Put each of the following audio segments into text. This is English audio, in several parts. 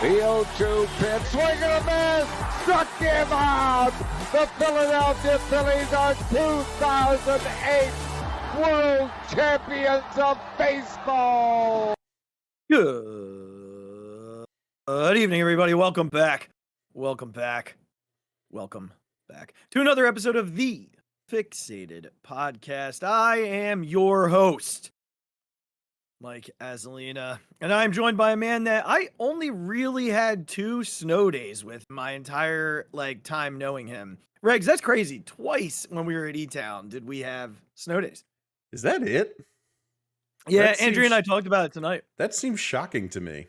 The 0-2 pitch, swing and a miss, struck him out. The Philadelphia Phillies are 2008 World Champions of Baseball. Good evening, everybody. Welcome back to another episode of the Phixated Podcast. I am your host, Mike Azalina, and I'm joined by a man that I only really had 2 snow days with my entire time knowing him. Regz, that's crazy. Twice when we were at E-Town did we have snow days. Is that it? Yeah, Andrea and I talked about it tonight. That seems shocking to me.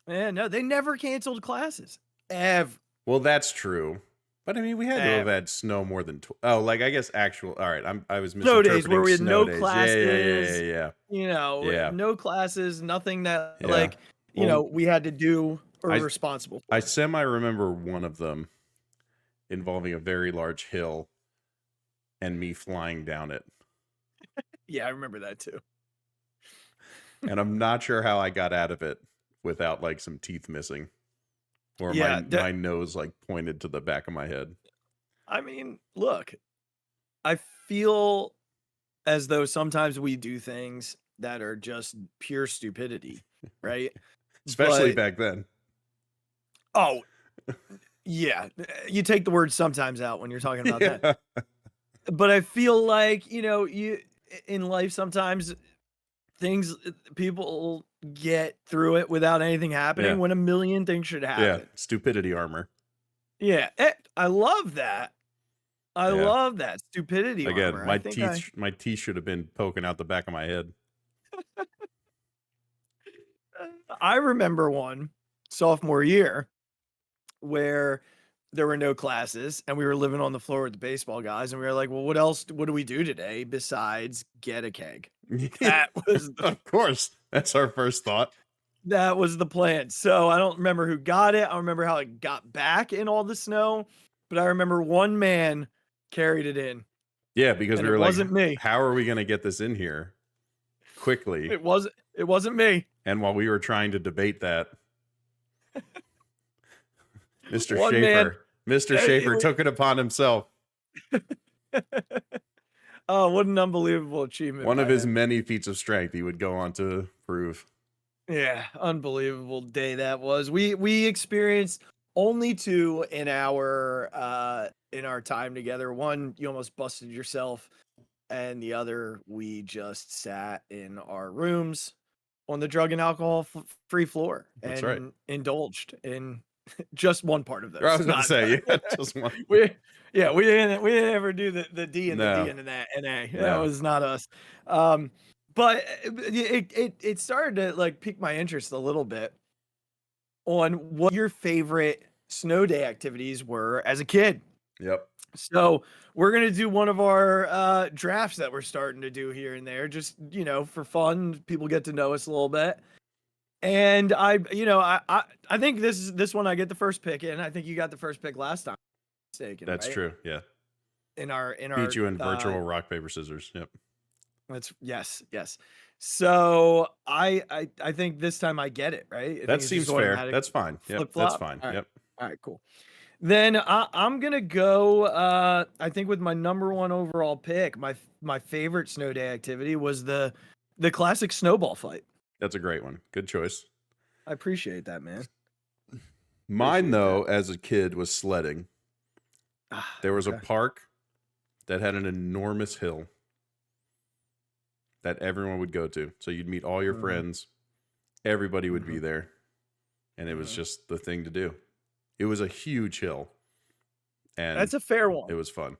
Yeah, no, they never canceled classes. Ever. Well, that's true. But I mean, we had to have had snow more than I guess actual. All right, I was snow misinterpreting days where we had no days. classes. Yeah. You know, no classes, nothing that we had to do or were responsible for. I semi-remember one of them involving a very large hill and me flying down it. Yeah, I remember that too. And I'm not sure how I got out of it without some teeth missing. Or my nose pointed to the back of my head. I mean, look, I feel as though sometimes we do things that are just pure stupidity, right? Especially back then. Oh, yeah. You take the word sometimes out when you're talking about that. But I feel like, you in life sometimes people get through it without anything happening when a million things should happen. Yeah, stupidity armor. Yeah, I love that. I love that stupidity armor. Again, my teeth should have been poking out the back of my head. I remember one sophomore year where there were no classes and we were living on the floor with the baseball guys, and we were like, well, what do we do today besides get a keg? That was of course, that's our first thought. That was the plan. So I don't remember who got it. I don't remember how it got back in all the snow, but I remember one man carried it in. Yeah, because we were wasn't me. How are we going to get this in here quickly? It wasn't me. And while we were trying to debate that, Mr. Schaefer took it upon himself. Oh, what an unbelievable achievement. One of his many feats of strength he would go on to prove. Yeah, unbelievable day that was. We experienced only 2 in our time together. One, you almost busted yourself, and the other, we just sat in our rooms on the drug and alcohol free floor and indulged in just one part of those. I was going to say, just one. we didn't ever do the D and the D and that NA. That was not us. But it started to pique my interest a little bit on what your favorite snow day activities were as a kid. Yep. So we're going to do one of our drafts that we're starting to do here and there, just, for fun. People get to know us a little bit. And I think this one I get the first pick, and I think you got the first pick last time. That's right? True. Yeah. In our beat you in virtual rock paper scissors. Yep. That's yes. So I think this time I get it right. That seems fair. That's fine. Yep. That's fine. All right. Yep. All right. Cool. Then I'm gonna go. I think with my number 1 overall pick, my favorite snow day activity was the classic snowball fight. That's a great one. Good choice. I appreciate that, man. Mine, though, as a kid, was sledding. There was a park that had an enormous hill that everyone would go to. So you'd meet all your friends. Everybody would be there. And it was just the thing to do. It was a huge hill. And that's a fair one. It was fun.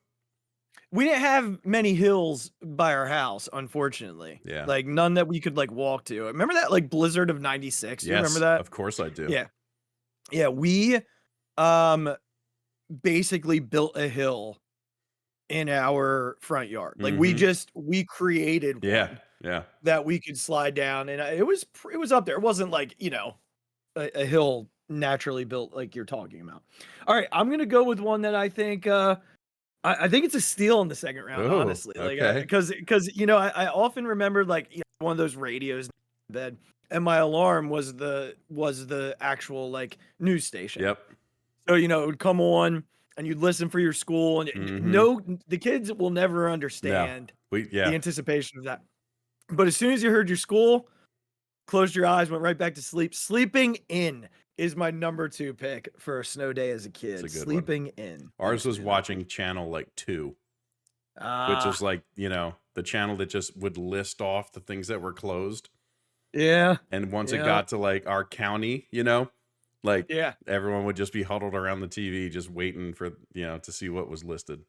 We didn't have many hills by our house, unfortunately. Yeah. None that we could walk to. Remember that blizzard of 96? You remember that? Of course I do. Yeah. Yeah, we basically built a hill in our front yard. We created one that we could slide down, and it was up there. It wasn't a hill naturally built like you're talking about. All right, I'm gonna go with one that I think I think it's a steal in the second round, honestly. Okay. Because I often remember one of those radios bed, and my alarm was the actual like news station. Yep. So it would come on, and you'd listen for your school, and the kids will never understand the anticipation of that. But as soon as you heard your school, closed your eyes, went right back to sleep. Sleeping in is my number 2 pick for a snow day as a kid. Sleeping in. Ours was watching channel like 2, which is like, the channel that just would list off the things that were closed. Yeah. And once it got to like our county, everyone would just be huddled around the TV just waiting for, to see what was listed.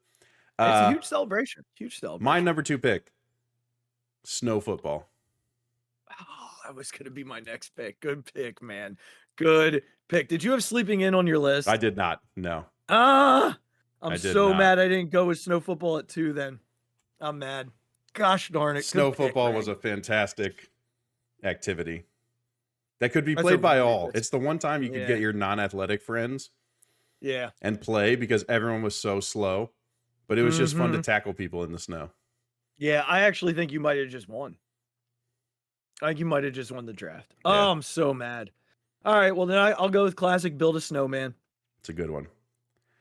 It's a huge celebration. Huge celebration. My number 2 pick, snow football. Oh, that was going to be my next pick. Good pick, man. Good pick. Did you have sleeping in on your list? I did not. No. I'm so mad I didn't go with snow football at 2 then. I'm mad. Gosh darn it. Snow football was a fantastic activity that could be played by all. It's the one time you could get your non-athletic friends and play because everyone was so slow, but it was just fun to tackle people in the snow. Yeah, I actually think you might have just won. I think you might have just won the draft. Oh, I'm so mad. All right, well then I'll go with classic build a snowman. It's a good one.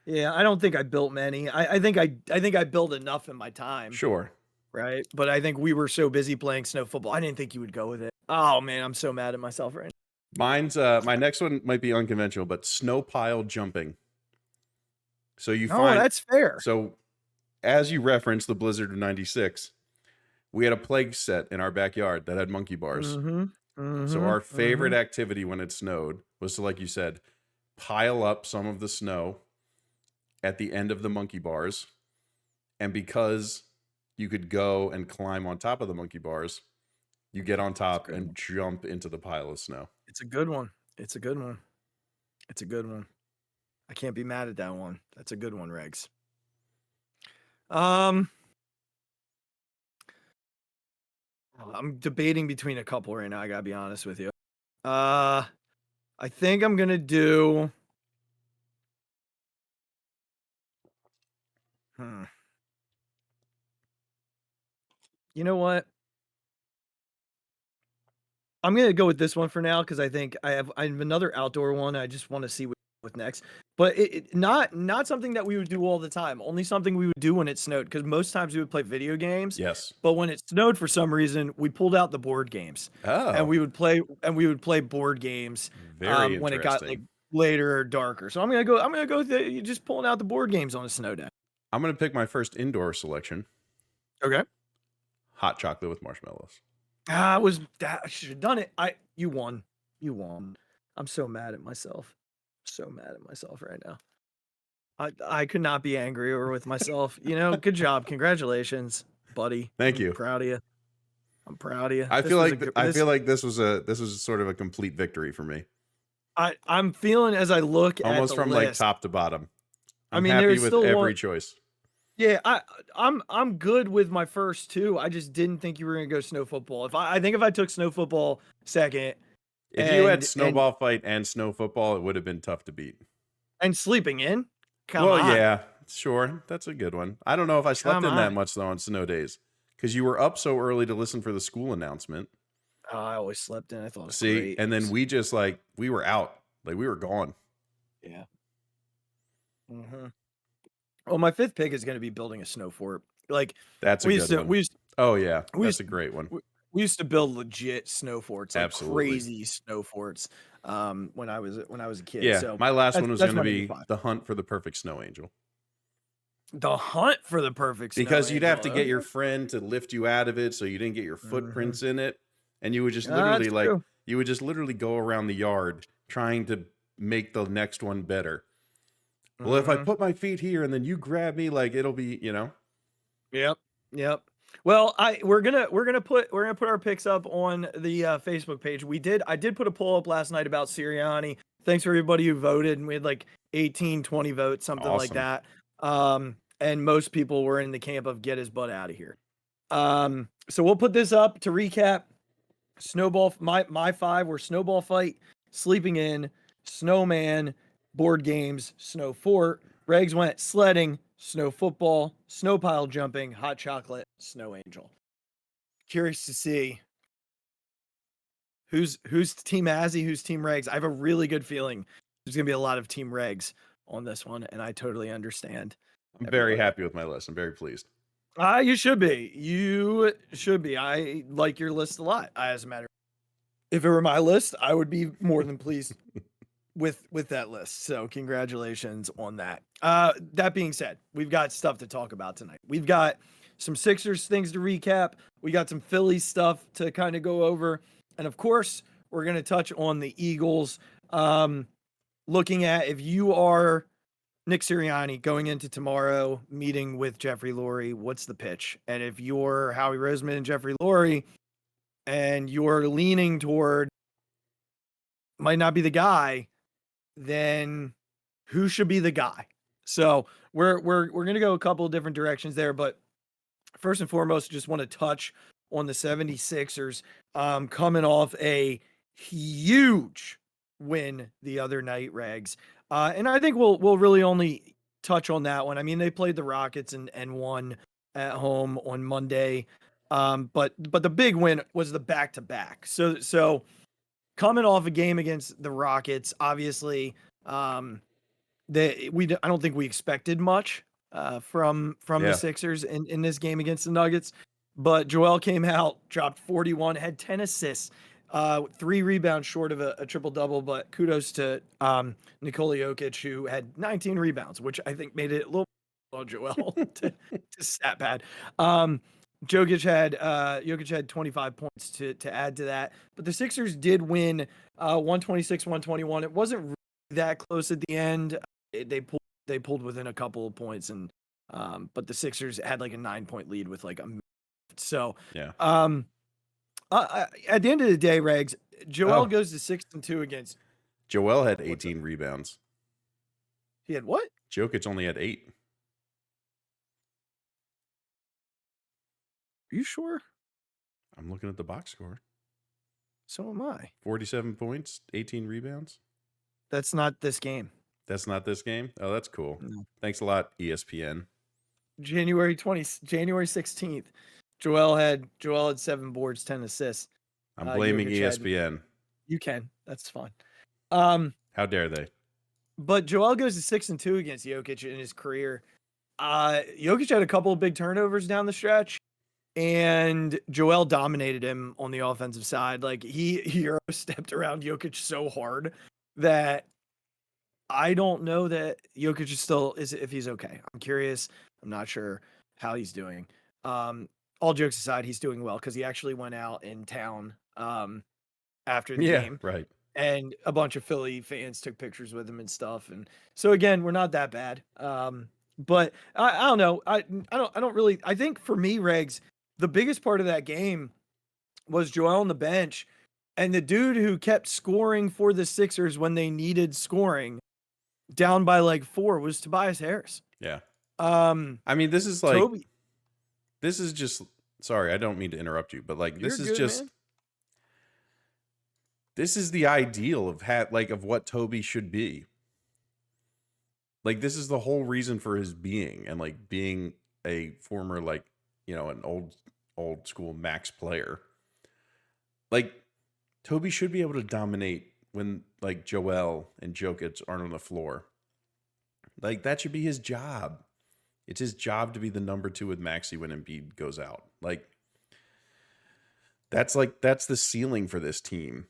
Yeah, I don't think I built many. I think I built enough in my time. Sure. Right, but I think we were so busy playing snow football. I didn't think you would go with it. Oh man, I'm so mad at myself right now. Mine's my next one might be unconventional, but snow pile jumping. So you find that's fair. So as you referenced the blizzard of 96, we had a plague set in our backyard that had monkey bars. So our favorite activity when it snowed was to, like you said, pile up some of the snow at the end of the monkey bars. And because you could go and climb on top of the monkey bars, you get on top and jump into the pile of snow. It's a good one. It's a good one. It's a good one. I can't be mad at that one. That's a good one, Regz. I'm debating between a couple right now. I gotta be honest with you. I think I'm gonna do. You know what? I'm gonna go with this one for now because I think I have another outdoor one. I just want to see what next. But it not something that we would do all the time. Only something we would do when it snowed. Because most times we would play video games. Yes. But when it snowed for some reason, we pulled out the board games. Oh. And we would play board games. Very when it got like later or darker. So I'm gonna go with just pulling out the board games on a snow day. I'm gonna pick my first indoor selection. Okay. Hot chocolate with marshmallows. I should have done it. You won. I'm so mad at myself. So mad at myself right now. I could not be angrier with myself. Good job. Congratulations, buddy. Thank you. I'm proud of you. I feel like this was sort of a complete victory for me. I'm feeling as I look almost at the from list, like top to bottom. I'm happy happy with every choice. Yeah, I'm good with my first 2. I just didn't think you were gonna go snow football. I think if I took snow football second, if you had snowball fight and snow football, it would have been tough to beat. And sleeping in, come on. Yeah, sure, that's a good one. I don't know if I slept in that much though on snow days because you were up so early to listen for the school announcement. Oh, I always slept in. I thought it was See, great. and then we just we were out, we were gone. Yeah. Well, my 5th pick is going to be building a snow fort. That's a good one. Oh yeah, that's a great one. We used to build legit snow forts, absolutely crazy snow forts. When I was a kid. Yeah, so my last one was going to be the hunt for the perfect snow angel. The hunt for the perfect snow because you'd angel. have to get your friend to lift you out of it, so you didn't get your footprints in it, and you would just literally go around the yard trying to make the next one better. Well, if I put my feet here and then you grab me, it'll be, Yep. Well, we're gonna put our picks up on the Facebook page. I did put a poll up last night about Sirianni. Thanks for everybody who voted, and we had 18, 20 votes, something like that. And most people were in the camp of get his butt out of here. So we'll put this up to recap. Snowball. My 5 were snowball fight, sleeping in, snowman, board games, snow fort. Regz went sledding, snow football, snow pile jumping, hot chocolate, snow angel. Curious to see who's Team Azzy, who's Team Regz. I have a really good feeling there's gonna be a lot of Team Regz on this one, and I totally understand. I'm very happy with my list. I'm very pleased. You should be. You should be. I like your list a lot. As a matter, if it were my list, I would be more than pleased with that list. So congratulations on that. That being said, we've got stuff to talk about tonight. We've got some Sixers things to recap. We got some Phillies stuff to kind of go over, and of course, we're gonna touch on the Eagles. Looking at if you are Nick Sirianni going into tomorrow meeting with Jeffrey Lurie, what's the pitch? And if you're Howie Roseman and Jeffrey Lurie and you're leaning toward might not be the guy, then who should be the guy? So we're going to go a couple of different directions there, but first and foremost, just want to touch on the 76ers coming off a huge win the other night, Regs. And I think we'll really only touch on that one. I mean, they played the Rockets and won at home on Monday. But the big win was the back-to-back. So coming off a game against the Rockets, obviously, I don't think we expected much from the Sixers in this game against the Nuggets. But Joel came out, dropped 41, had 10 assists. 3 rebounds short of a triple-double, but kudos to Nikola Jokic, who had 19 rebounds, which I think made it a little low, Joel, to stat pad. Jokic had 25 points to add to that, but the Sixers did win 126-121. It wasn't really that close at the end. They pulled within a couple of points, and but the Sixers had like a 9-point lead with like a minute. So yeah. At the end of the day, Regs, Joel goes to 6-2 against. Joel had 18 rebounds. He had what? Jokic only had 8. Are you sure? I'm looking at the box score. So am I. 47 points, 18 rebounds. That's not this game. That's not this game? Oh, that's cool. No. Thanks a lot, ESPN. January 16th. Joel had 7 boards, 10 assists. I'm blaming ESPN. You can. That's fine. How dare they? But Joel goes to 6-2 against Jokic in his career. Jokic had a couple of big turnovers down the stretch, and Joel dominated him on the offensive side. Like he hero stepped around Jokic so hard that I don't know that Jokic is if he's okay. I'm curious. I'm not sure how he's doing. All jokes aside, he's doing well because he actually went out in town after the game. Right. And a bunch of Philly fans took pictures with him and stuff. And so again, we're not that bad. But I don't know. I don't really. I think for me, Regs, the biggest part of that game was Joel on the bench, and the dude who kept scoring for the Sixers when they needed scoring, down by like 4, was Tobias Harris. Yeah. I mean, this is like Toby. This is just. Sorry, I don't mean to interrupt you, but like this is just. Man. This is the ideal of of what Toby should be. Like this is the whole reason for his being, and like being a former an old school max player. Like Toby should be able to dominate when like Joel and Jokic aren't on the floor. Like that should be his job. It's his job to be the number 2 with Maxey when Embiid goes out. Like that's the ceiling for this team,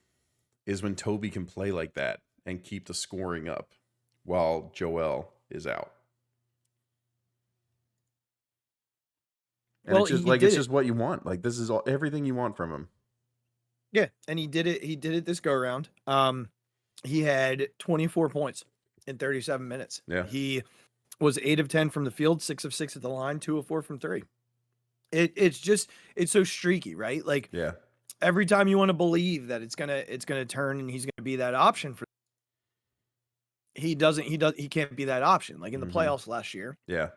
is when Toby can play like that and keep the scoring up while Joel is out. And it's just it's just what you want. Like this is everything you want from him. Yeah, and he did it. He did it this go around. He had 24 points in 37 minutes. Yeah. He was 8 of 10 from the field, 6 of 6 at the line, 2 of 4 from 3. It's so streaky, right? Like yeah. Every time you want to believe that it's gonna turn and he's gonna be that option for, he can't be that option. Like in the playoffs last year. Yeah.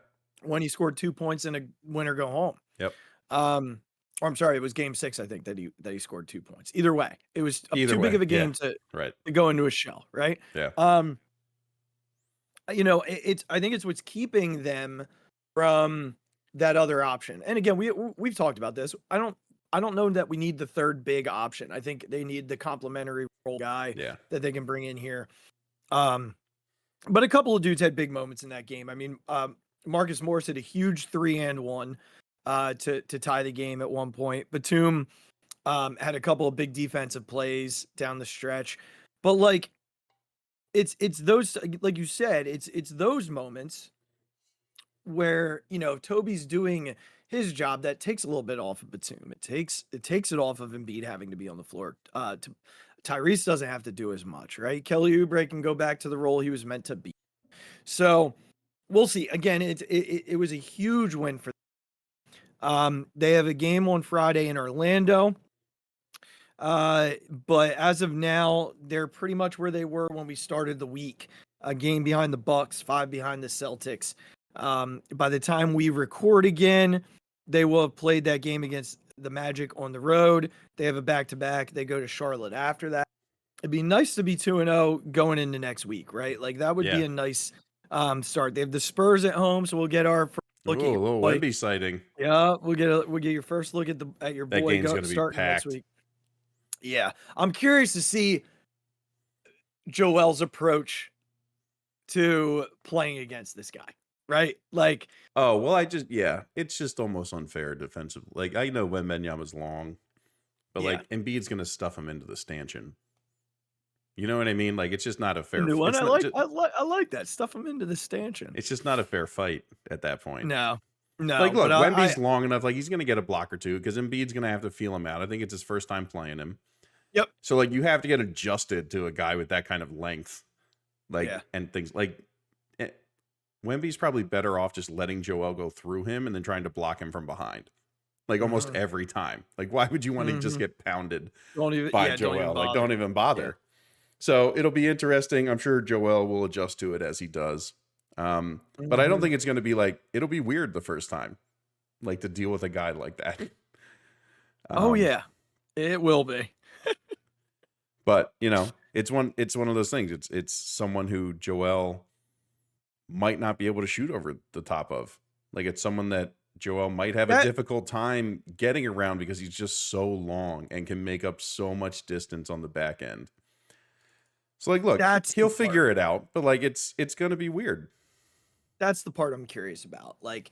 When he scored 2 points in a win or go home. Yep. Or I'm sorry, it was game 6, I think, that he scored 2 points. Either way, it was too way. big of a game to go into a shell, right? Yeah. I think it's what's keeping them from that other option. And again, we've talked about this. I don't I don't know that we need the third big option. I think they need the complementary role guy that they can bring in here. But a couple of dudes had big moments in that game. I mean, Marcus Morris hit a huge 3-and-1 to tie the game at one point. Batum had a couple of big defensive plays down the stretch. But like it's those, like you said, it's those moments where, you know, Toby's doing his job that takes a little bit off of Batum. It takes it off of Embiid having to be on the floor. Tyrese doesn't have to do as much, right? Kelly Oubre can go back to the role he was meant to be. So we'll see. Again, it was a huge win for them. They have a game on Friday in Orlando. But as of now, they're pretty much where they were when we started the week. A game behind the Bucks, 5 behind the Celtics. By the time we record again, they will have played that game against the Magic on the road. They have a back-to-back. They go to Charlotte after that. It'd be nice to be 2-0 going into next week, right? Like that would be a nice start. They have the Spurs at home, so we'll get our first look at a little Wemby sighting. Yeah, we'll get your first look at your boy. That game's going to be packed next week. Yeah, I'm curious to see Joel's approach to playing against this guy, right? Like, oh well, it's just almost unfair defensive. Like I know Wembanyama's long, but like Embiid's going to stuff him into the stanchion. You know what I mean? Like it's just not a fair. I like that. Stuff him into the stanchion. It's just not a fair fight at that point. No. Like look, Wemby's long enough. Like he's going to get a block or two because Embiid's going to have to feel him out. I think it's his first time playing him. Yep. So like you have to get adjusted to a guy with that kind of length, like and things like. Wemby's probably better off just letting Joel go through him and then trying to block him from behind. Like almost every time. Like why would you want to just get pounded by Joel? Don't even bother. Yeah. So it'll be interesting. I'm sure Joel will adjust to it as he does. But I don't think it's going to be like, it'll be weird the first time, like to deal with a guy like that. Oh yeah, it will be. But you know, it's one of those things. It's someone who Joel might not be able to shoot over the top of. Like it's someone that Joel might have a difficult time getting around because he's just so long and can make up so much distance on the back end. So like, look, he'll figure it out, but like, it's going to be weird. That's the part I'm curious about. Like,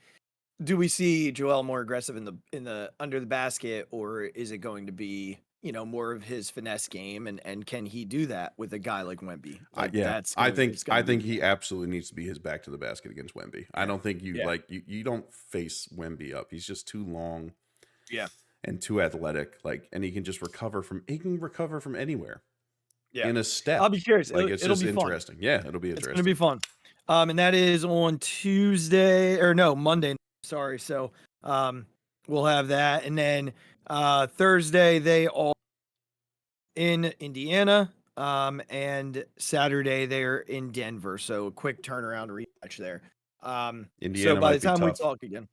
do we see Joel more aggressive in the under the basket, or is it going to be, you know, more of his finesse game? And can he do that with a guy like Wemby? Like, I think he absolutely needs to be his back to the basket against Wemby. I don't think you don't face Wemby up. He's just too long. Yeah. And too athletic. Like, and he can recover from anywhere. Yeah. In a step. I'll be curious. Like it'll just be interesting. Fun. Yeah, it'll be interesting. It's gonna be fun. And that is on Monday. Sorry. So we'll have that. And then Thursday they are in Indiana. And Saturday they're in Denver. So a quick turnaround rematch there. Indiana so by the time we talk again,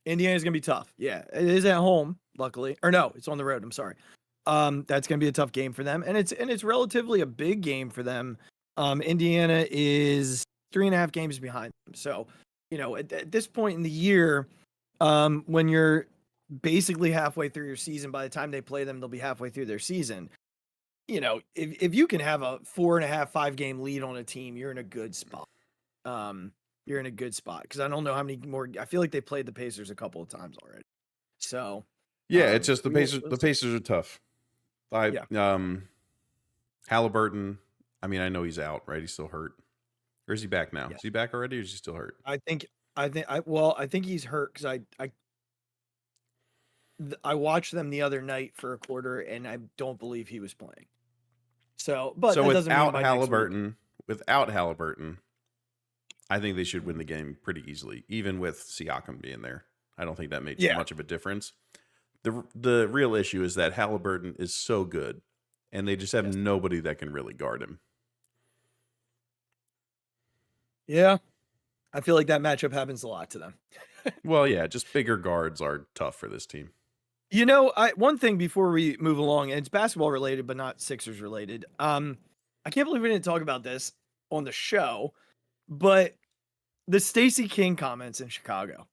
Indiana's gonna be tough. Yeah, it is at home, luckily. Or no, it's on the road. I'm sorry. That's going to be a tough game for them. And it's relatively a big game for them. Indiana is 3.5 games behind them. So, you know, at this point in the year, when you're basically halfway through your season, by the time they play them, they'll be halfway through their season. You know, if you can have a 4.5, 5 game lead on a team, you're in a good spot. You're in a good spot because I don't know how many more. I feel like they played the Pacers a couple of times already. So, yeah, it's just the Pacers. The Pacers are tough. Halliburton, I mean, I know he's out, right? He's still hurt. Or is he back now? Yeah. Is he back already, or is he still hurt? I think he's hurt because I watched them the other night for a quarter, and I don't believe he was playing. So without Halliburton, I think they should win the game pretty easily, even with Siakam being there. I don't think that made much of a difference. The real issue is that Halliburton is so good, and they just have nobody that can really guard him. Yeah, I feel like that matchup happens a lot to them. Well, yeah, just bigger guards are tough for this team. You know, one thing before we move along, and it's basketball related, but not Sixers related. I can't believe we didn't talk about this on the show, but the Stacey King comments in Chicago.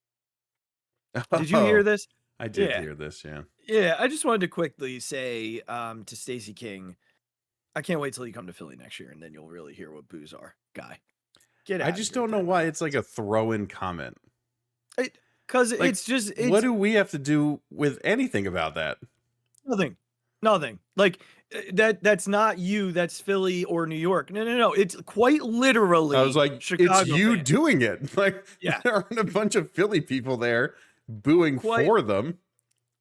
Did you hear this? I did hear this, yeah. Yeah, I just wanted to quickly say to Stacey King, I can't wait till you come to Philly next year, and then you'll really hear what boos are, guy. Get out. I just don't know why it's like a throw-in comment. Because Like, it's just what do we have to do with anything about that? Nothing. Like that's not you. That's Philly or New York. No. It's quite literally. I was like, Chicago it's you fans. doing it. Like, Yeah. there aren't a bunch of Philly people there booing for them.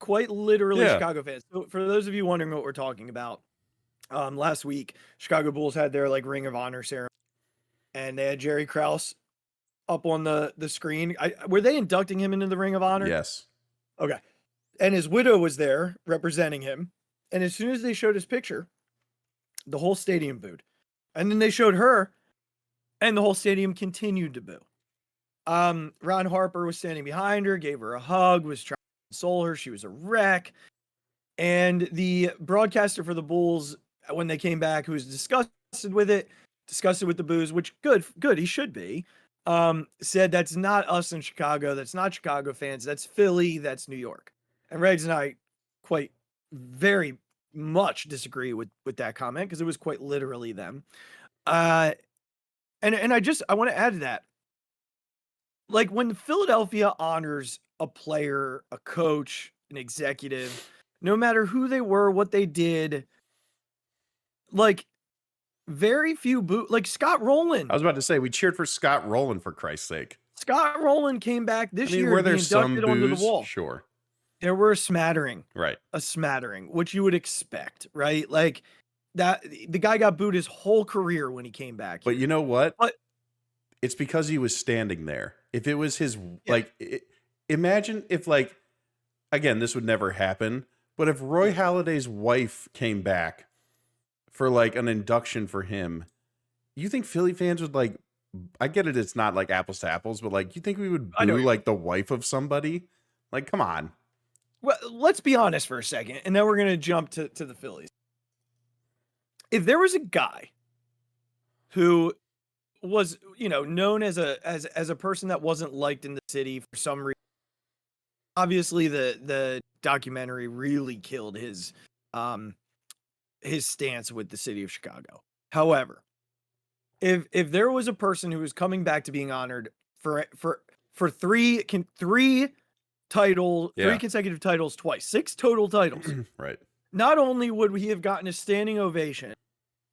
Quite literally Chicago fans. So for those of you wondering what we're talking about, last week, Chicago Bulls had their like Ring of Honor ceremony, and they had Jerry Krause up on the screen. Were they inducting him into the Ring of Honor? Yes. Okay. And his widow was there representing him. And as soon as they showed his picture, the whole stadium booed. And then they showed her, and the whole stadium continued to boo. Ron Harper was standing behind her, gave her a hug, was trying to console her. She was a wreck. And the broadcaster for the Bulls, when they came back, who was disgusted with the boos, which good, he should be, said that's not us in Chicago. That's not Chicago fans. That's Philly. That's New York. And Regz and I very much disagree with that comment because it was quite literally them. And I want to add to that. Like when Philadelphia honors a player, a coach, an executive, no matter who they were, what they did, like very few like Scott Rowland. I was about to say, we cheered for Scott Rowland, for Christ's sake. Scott Rowland came back this year. Were there some boos? Onto the wall. Sure. There were a smattering. Right. A smattering, which you would expect, right? Like that the guy got booed his whole career when he came back. But you know what? But it's because he was standing there. If it was his, imagine if, like, again, this would never happen, but if Roy Halladay's wife came back for like an induction for him, you think Philly fans would like, I get it, it's not like apples to apples, but like, you think we would boo like the wife of somebody? Like, come on. Well, let's be honest for a second, and then we're going to jump to the Phillies. If there was a guy who was, known as a person that wasn't liked in the city for some reason, obviously the documentary really killed his stance with the city of Chicago. However, if there was a person who was coming back to being honored for three consecutive titles twice, 6 total titles. Right. Not only would he have gotten a standing ovation,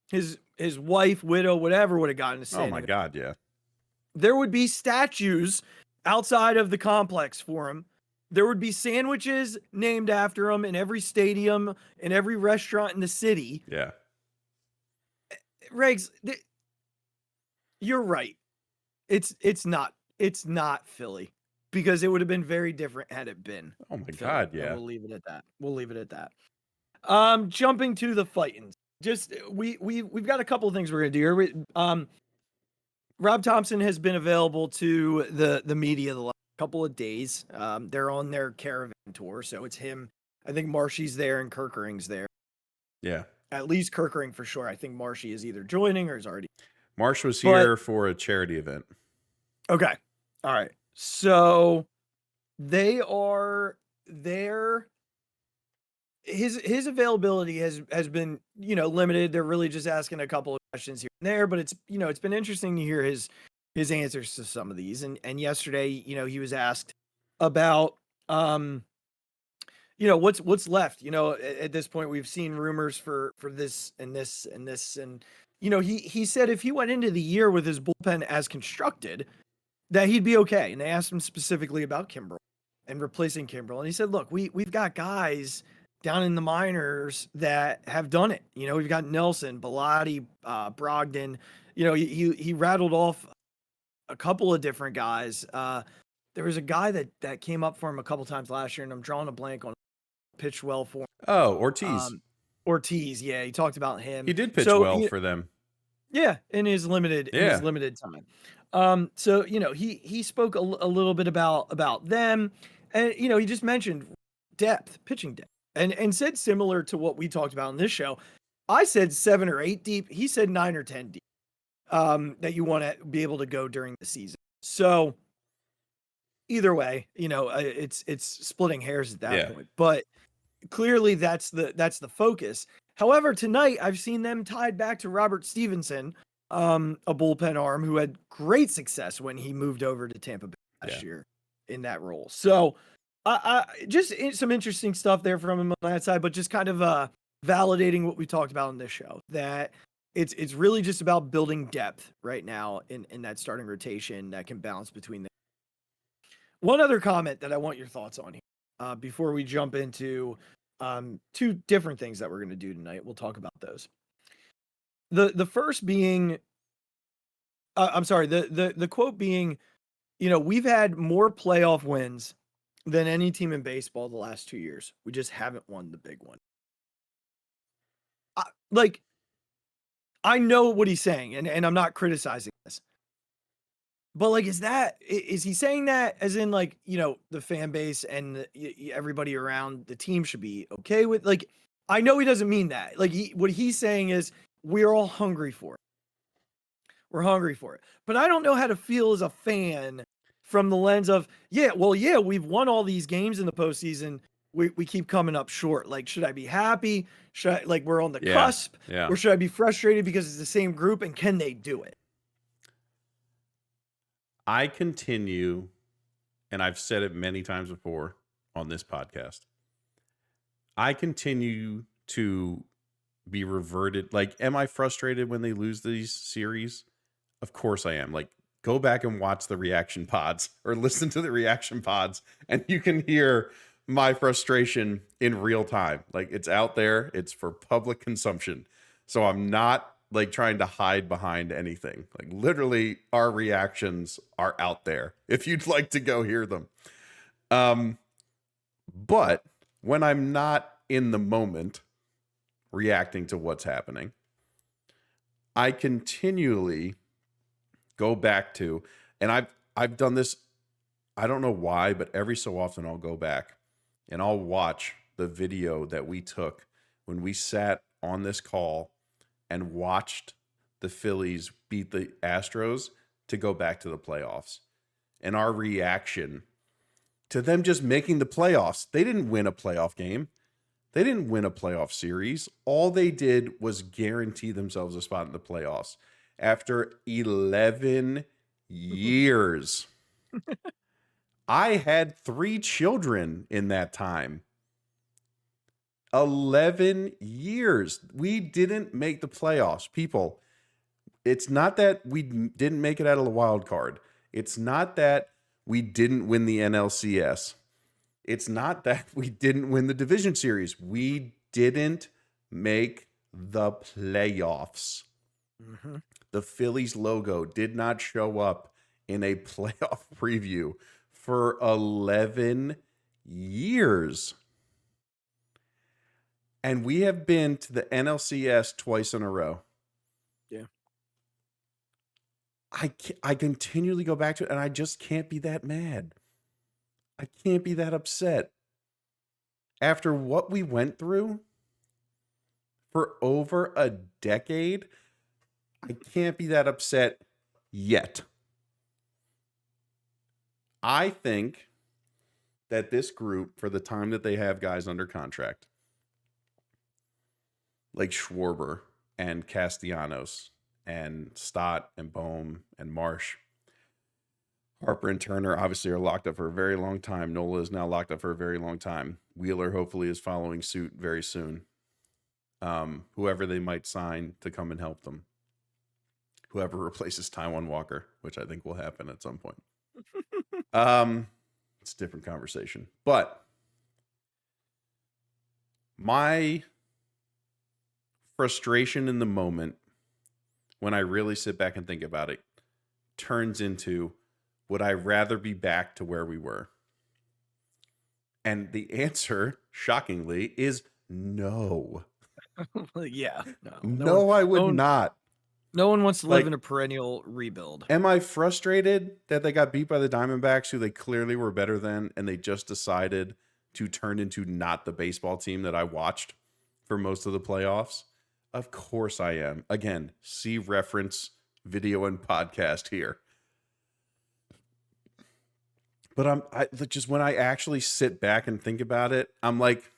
his wife, widow, whatever would have gotten a standing. Oh my God, yeah. There would be statues outside of the complex for him. There would be sandwiches named after him in every stadium, in every restaurant in the city. Yeah. Regz, you're right. It's not Philly. Because it would have been very different had it been. Oh my God, yeah. We'll leave it at that. Jumping to the fighting. Just we've got a couple of things we're gonna do here. Rob Thompson has been available to the media the last couple of days. They're on their caravan tour, so it's him. I think Marshy's there and Kirkering's there. Yeah. At least Kirkering for sure. I think Marshy is either joining or is already. Marsh was here for a charity event. Okay. All right. So they are there. His availability has been, limited. They're really just asking a couple of questions here and there, but it's been interesting to hear his answers to some of these. And yesterday, he was asked about, what's left, at this point. We've seen rumors for this and this and this. And, he said if he went into the year with his bullpen as constructed, that he'd be okay. And they asked him specifically about Kimbrel and replacing Kimbrel. And he said, look, we've got guys down in the minors that have done it. We've got Nelson, Bellotti, Brogdon. He rattled off a couple of different guys. There was a guy that came up for him a couple times last year, and I'm drawing a blank on pitched well for him. Oh, Ortiz. Ortiz, yeah. He talked about him. He did pitch well for them. Yeah, in his limited time. So, he spoke a little bit about them, and, he just mentioned pitching depth, and said similar to what we talked about in this show. I said 7 or 8 deep. He said 9 or 10 deep, that you want to be able to go during the season. So either way, it's splitting hairs at that point. But clearly that's the focus. However, tonight I've seen them tied back to Robert Stevenson, a bullpen arm who had great success when he moved over to Tampa Bay last year in that role. So I just some interesting stuff there from him on that side, but just kind of validating what we talked about on this show, that it's really just about building depth right now in that starting rotation that can balance between them. One other comment that I want your thoughts on here before we jump into two different things that we're going to do tonight. We'll talk about those. The first being, the quote being, we've had more playoff wins than any team in baseball the last 2 years. We just haven't won the big one. I know what he's saying, and I'm not criticizing this. But is he saying that as in the fan base and everybody around the team should be okay with, I know he doesn't mean that. What he's saying is we're all hungry for it. We're hungry for it. But I don't know how to feel as a fan from the lens of, we've won all these games in the postseason. We keep coming up short. Should I be happy? Should I, we're on the cusp? Yeah. Or should I be frustrated because it's the same group, and can they do it? I continue, and I've said it many times before on this podcast, I continue to be reverted. Am I frustrated when they lose these series? Of course I am. Go back and watch the reaction pods or listen to the reaction pods, and you can hear my frustration in real time. It's out there. It's for public consumption. So I'm not trying to hide behind anything. Literally our reactions are out there if you'd like to go hear them. But when I'm not in the moment reacting to what's happening, I continually go back to, and I've done this, I don't know why, but every so often I'll go back and I'll watch the video that we took when we sat on this call and watched the Phillies beat the Astros to go back to the playoffs. And our reaction to them just making the playoffs. They didn't win a playoff game. They didn't win a playoff series. All they did was guarantee themselves a spot in the playoffs after 11 years. I had 3 children in that time. 11 years. We didn't make the playoffs. People, it's not that we didn't make it out of the wild card. It's not that we didn't win the NLCS. It's not that we didn't win the division series. We didn't make the playoffs. Mm-hmm. The Phillies logo did not show up in a playoff preview for 11 years. And we have been to the NLCS twice in a row. Yeah. I continually go back to it, and I just can't be that mad. I can't be that upset. After what we went through for over a decade, I can't be that upset yet. I think that this group, for the time that they have guys under contract, like Schwarber and Castellanos and Stott and Bohm and Marsh, Harper and Turner obviously are locked up for a very long time. Nola is now locked up for a very long time. Wheeler hopefully is following suit very soon. Whoever they might sign to come and help them. Whoever replaces Taijuan Walker, which I think will happen at some point. It's a different conversation. But my frustration in the moment, when I really sit back and think about it, turns into, would I rather be back to where we were? And the answer, shockingly, is no. Yeah. No, I would not. No one wants to live in a perennial rebuild. Am I frustrated that they got beat by the Diamondbacks, who they clearly were better than, and they just decided to turn into not the baseball team that I watched for most of the playoffs? Of course I am. Again, see reference video and podcast here. But just when I actually sit back and think about it, I'm like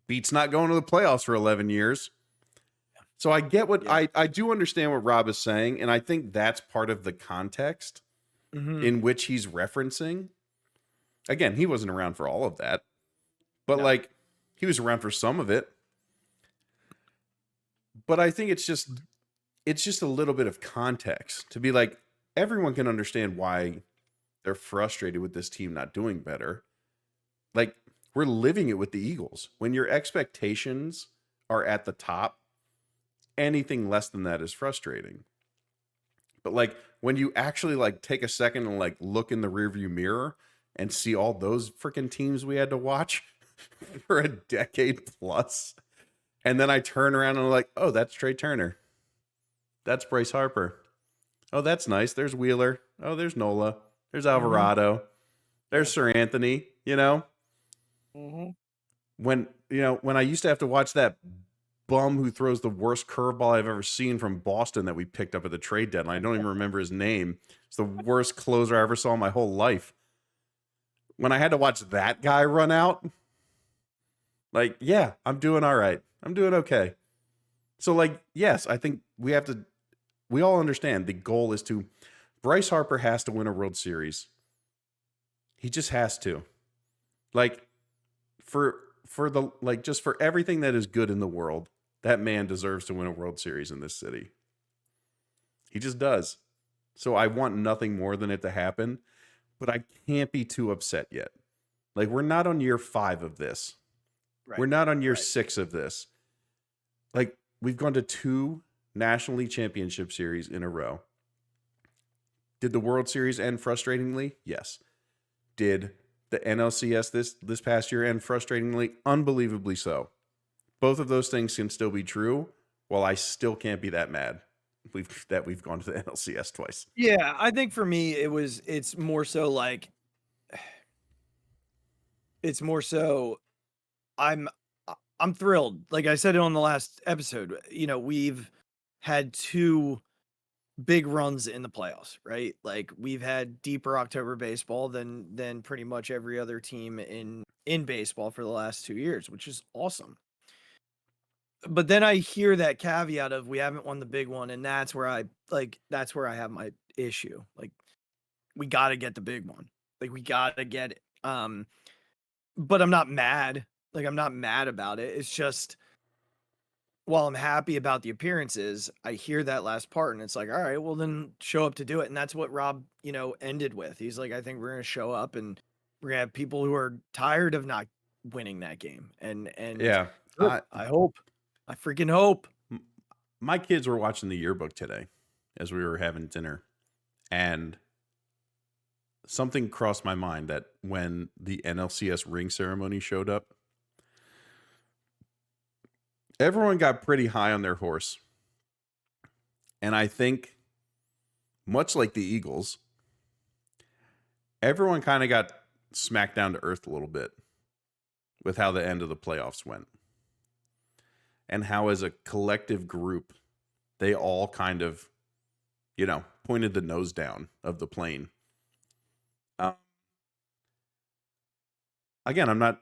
Beat's not going to the playoffs for 11 years. So I get what I do understand what Rob is saying, and I think that's part of the context in which he's referencing. Again, he wasn't around for all of that, but he was around for some of it. But I think it's just a little bit of context to be like, everyone can understand why they're frustrated with this team not doing better. Like, we're living it with the Eagles. When your expectations are at the top, anything less than that is frustrating. But when you actually take a second and look in the rearview mirror and see all those freaking teams we had to watch for a decade plus, and then I turn around and I'm like, oh, that's Trey Turner. That's Bryce Harper. Oh, that's nice. There's Wheeler. Oh, there's Nola. There's Alvarado. There's Sir Anthony, When I used to have to watch that bum who throws the worst curveball I've ever seen from Boston that we picked up at the trade deadline. I don't even remember his name. It's the worst closer I ever saw in my whole life. When I had to watch that guy run out, I'm doing all right. I'm doing okay. So yes, I think we all understand the goal is Bryce Harper has to win a World Series. He just has to. Just for everything that is good in the world, that man deserves to win a World Series in this city. He just does. So I want nothing more than it to happen, but I can't be too upset yet. We're not on year 5 of this. Right. We're not on year 6 of this. We've gone to 2 National League Championship series in a row. Did the World Series end frustratingly? Yes. Did the NLCS this past year end frustratingly? Unbelievably so. Both of those things can still be true, while I still can't be that mad that we've gone to the NLCS twice. Yeah, I think for me it's more so it's more so I'm thrilled. Like I said it on the last episode, we've had 2 big runs in the playoffs, right? We've had deeper October baseball than pretty much every other team in baseball for the last 2 years, which is awesome. But then I hear that caveat of we haven't won the big one, and that's where I have my issue. We got to get the big one. We got to get it. But I'm not mad. I'm not mad about it. It's just, while I'm happy about the appearances, I hear that last part and it's all right, well then show up to do it. And that's what Rob, ended with. He's like, I think we're going to show up and we're going to have people who are tired of not winning that game. And yeah, I hope, I freaking hope. My kids were watching the yearbook today as we were having dinner, and something crossed my mind that when the NLCS ring ceremony showed up, everyone got pretty high on their horse. And I think, much like the Eagles, everyone kind of got smacked down to earth a little bit with how the end of the playoffs went. And how, as a collective group, they all kind of, pointed the nose down of the plane. Again,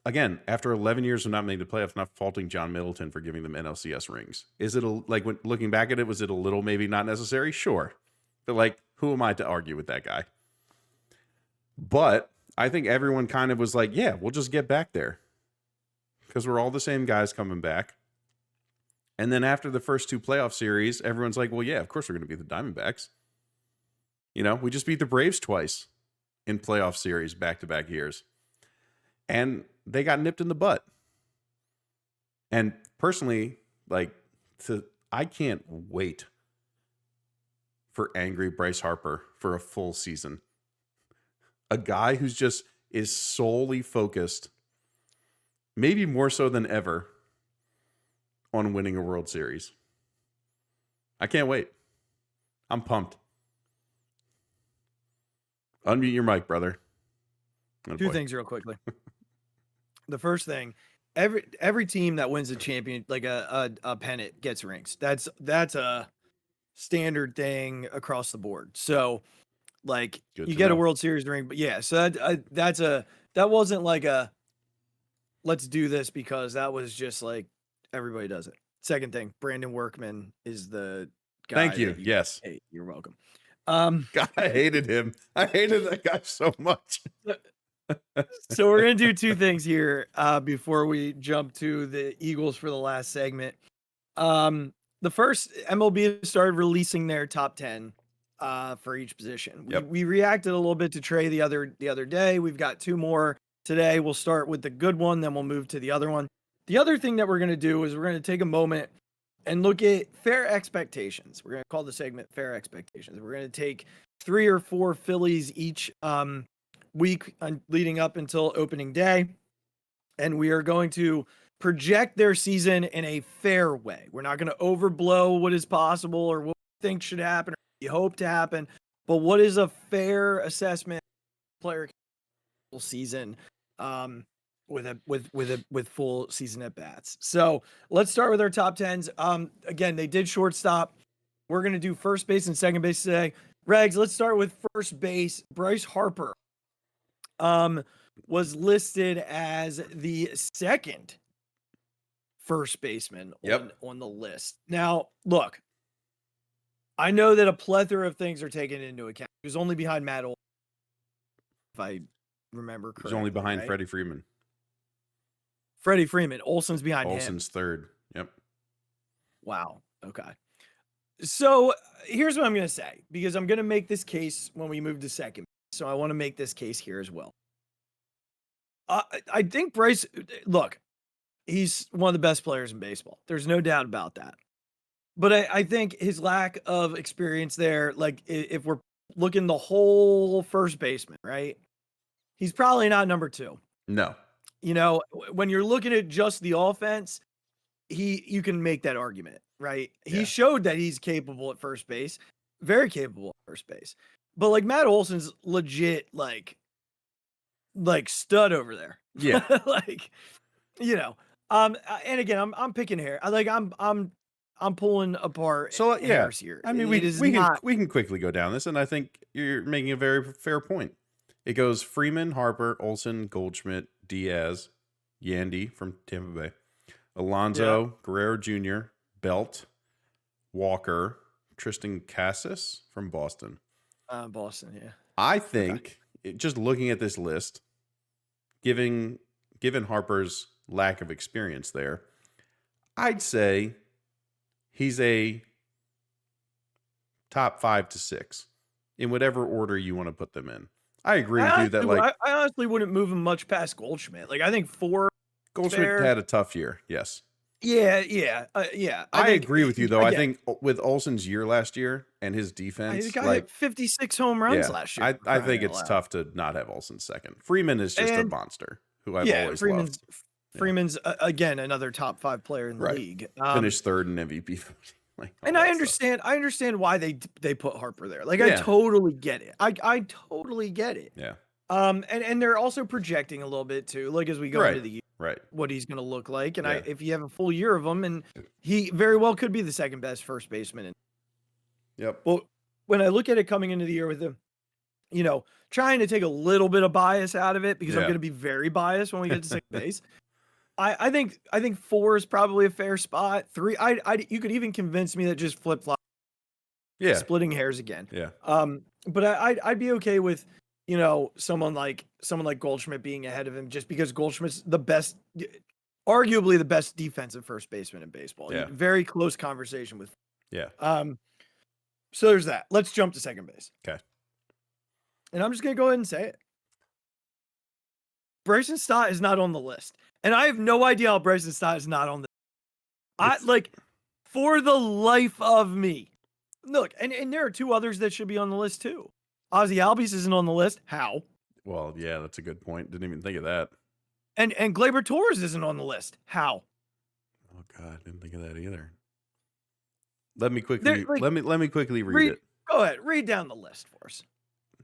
again, after 11 years of not making the playoffs, I'm not faulting John Middleton for giving them NLCS rings. Is it when looking back at it, was it a little maybe not necessary? Sure. But who am I to argue with that guy? But I think everyone kind of was yeah, we'll just get back there. Because we're all the same guys coming back. And then after the first 2 playoff series, everyone's well, yeah, of course we're going to beat the Diamondbacks. We just beat the Braves twice in playoff series back-to-back years. And they got nipped in the butt. And personally, I can't wait for angry Bryce Harper for a full season. A guy who's just is solely focused, maybe more so than ever, on winning a World Series. I can't wait. I'm pumped. Unmute your mic, brother. Oh, 2 things real quickly. The first thing, every team that wins a champion, a pennant, gets rings. That's a standard thing across the board. So Like Good you to get a know. World Series ring, but yeah, so that wasn't like a let's do this because that was just like everybody does it. Second thing, Brandon Workman is the guy. Thank you. that Yes. Hey, you're welcome. God, I hated him. I hated that guy so much. So we're gonna do two things here before we jump to the Eagles for the last segment. The first, MLB started releasing their top 10 for each position. Yep. We reacted a little bit to Trey the other day. We've got two more today. We'll start with the good one, then we'll move to the other one. The other thing that we're gonna do is we're gonna take a moment and look at fair expectations. We're gonna call the segment Fair Expectations. We're gonna take 3 or 4 Phillies each week leading up until opening day, and we are going to project their season in a fair way. We're not going to overblow what is possible or what we think should happen or we hope to happen, but what is a fair assessment of player season with full season at bats. So let's start with our top 10s. Again, they did shortstop. We're going to do first base and second base today. Regz, let's start with first base. Bryce Harper was listed as the second first baseman on the list. Now, look, I know that a plethora of things are taken into account. He was only behind Matt Olson, if I remember correctly. He's only behind right? Freddie Freeman. Freddie Freeman. Olson's behind him. Olson's third. Yep. Wow. Okay. So here's what I'm going to say, because I'm going to make this case when we move to second. So I want to make this case here as well. I think Bryce, look, he's one of the best players in baseball. There's no doubt about that. But I think his lack of experience there, like if we're looking the whole first baseman, right? He's probably not number 2. No. You know, when you're looking at just the offense, you can make that argument, right? Yeah. He showed that he's capable at first base, very capable at first base. But like Matt Olson's legit like stud over there. Yeah. Like, you know, and again, I'm picking hair. I'm pulling apart hairs here. I mean, we can quickly go down this, and I think you're making a very fair point. It goes Freeman, Harper, Olson, Goldschmidt, Diaz, Yandy from Tampa Bay, Alonso, Guerrero Jr., Belt, Walker, Tristan Cassis from Boston. Boston, yeah. I think just looking at this list, given Harper's lack of experience there, I'd say he's a top 5 to 6 in whatever order you want to put them in. I agree with you that I honestly wouldn't move him much past Goldschmidt. Like I think 4. Goldschmidt had a tough year. Yes. Yeah. I agree with you though. I think with Olson's year last year and his defense, he got 56 home runs last year. I think it's tough to not have Olson second. Freeman is just a monster who I've always loved. Freeman's again another top 5 player in the league. Finished third in MVP. And I understand why they put Harper there. Like I totally get it. I totally get it. Yeah. And they're also projecting a little bit too, like as we go into the year, what he's going to look like. And if you have a full year of him, and he very well could be the second best first baseman. Yep. Well, when I look at it coming into the year with him, you know, trying to take a little bit of bias out of it because I'm going to be very biased when we get to second base. I think 4 is probably a fair spot. 3, you could even convince me that just flip flop, splitting hairs again. Yeah. But I'd be okay with, you know, someone like Goldschmidt being ahead of him just because Goldschmidt's arguably the best defensive first baseman in baseball. Yeah. Very close conversation with. Yeah. So there's that. Let's jump to second base. Okay. And I'm just gonna go ahead and say it. Bryson Stott is not on the list. And I have no idea how Bryson Stott is not on the for the life of me. Look, and there are 2 others that should be on the list too. Ozzy Albies isn't on the list. How? Well, yeah, that's a good point. Didn't even think of that. And Gleyber Torres isn't on the list. How? Oh God, didn't think of that either. Let me quickly let me quickly read it. Go ahead, read down the list for us.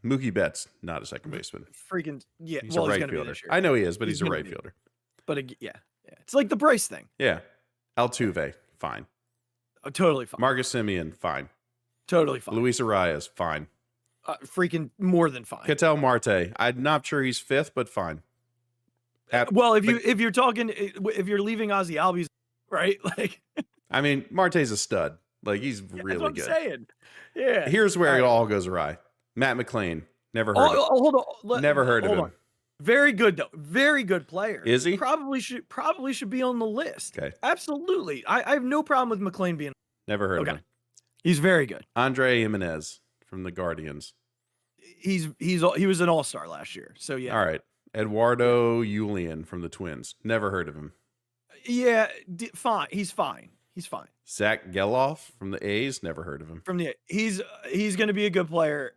Mookie Betts, not a second baseman. Freaking yeah, he's a right fielder. I know he is, but he's a right fielder. But yeah, it's like the Bryce thing. Yeah, Altuve, fine. Oh, totally fine. Marcus Semien, fine. Totally fine. Luis Arias, fine. freaking more than fine. Ketel Marte. I'm not sure he's fifth, but fine. Well, if you're talking, if you're leaving Ozzy Albies, right? Like, I mean, Marte's a stud. Like, he's really that's good. what I'm saying. Yeah. Here's where it all goes awry. Matt McClain. Never heard of him. Hold on. Never heard of him. On. Very good though. Very good player. Is he? Probably should be on the list. Okay. Absolutely. I have no problem with McClain being. Never heard of him. He's very good. Andre Jimenez from the Guardians. He was an all-star last year. So yeah. All right. Eduardo Julian from the Twins. Never heard of him. Yeah, fine. He's fine. Zach Geloff from the A's. Never heard of him. He's going to be a good player.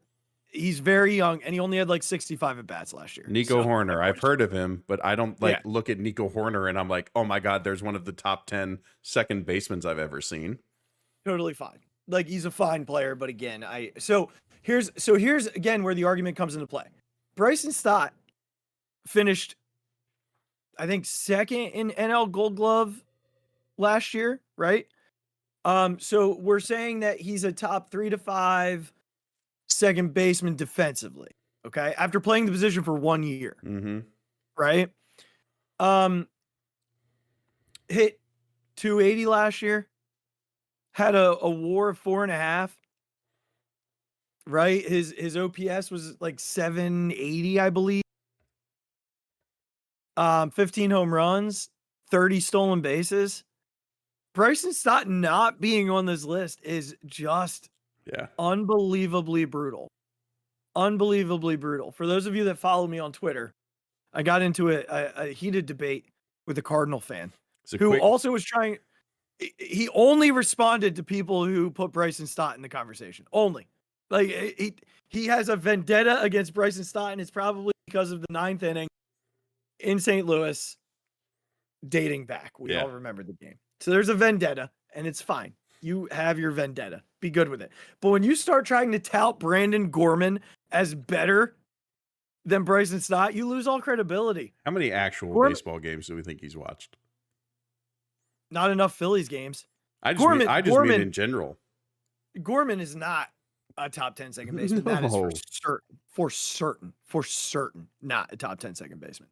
He's very young, and he only had like 65 at bats last year. Nico Horner. I've heard of him, but I don't look at Nico Horner and I'm like, oh my God, there's one of the top 10 second basemen I've ever seen. Totally fine. Like, he's a fine player, but again, here's again where the argument comes into play. Bryson Stott finished, I think, second in NL Gold Glove last year, right? So we're saying that he's a top 3 to 5 second baseman defensively, okay? After playing the position for 1 year, right? Hit 280 last year, had a WAR of 4.5, right? His OPS was like 780, I believe. 15 home runs, 30 stolen bases. Bryson Stott not being on this list is just unbelievably brutal. Unbelievably brutal. For those of you that follow me on Twitter, I got into a heated debate with a Cardinal fan who also was trying. He only responded to people who put Bryson Stott in the conversation. Only. Like, he has a vendetta against Bryson Stott, and it's probably because of the 9th inning in St. Louis dating back. We all remember the game. So there's a vendetta, and it's fine. You have your vendetta. Be good with it. But when you start trying to tout Brandon Gorman as better than Bryson Stott, you lose all credibility. How many actual baseball games do we think he's watched? Not enough Phillies games. I just mean in general. Gorman is not a top 10 second baseman. No. That is for certain, not a top 10 second baseman.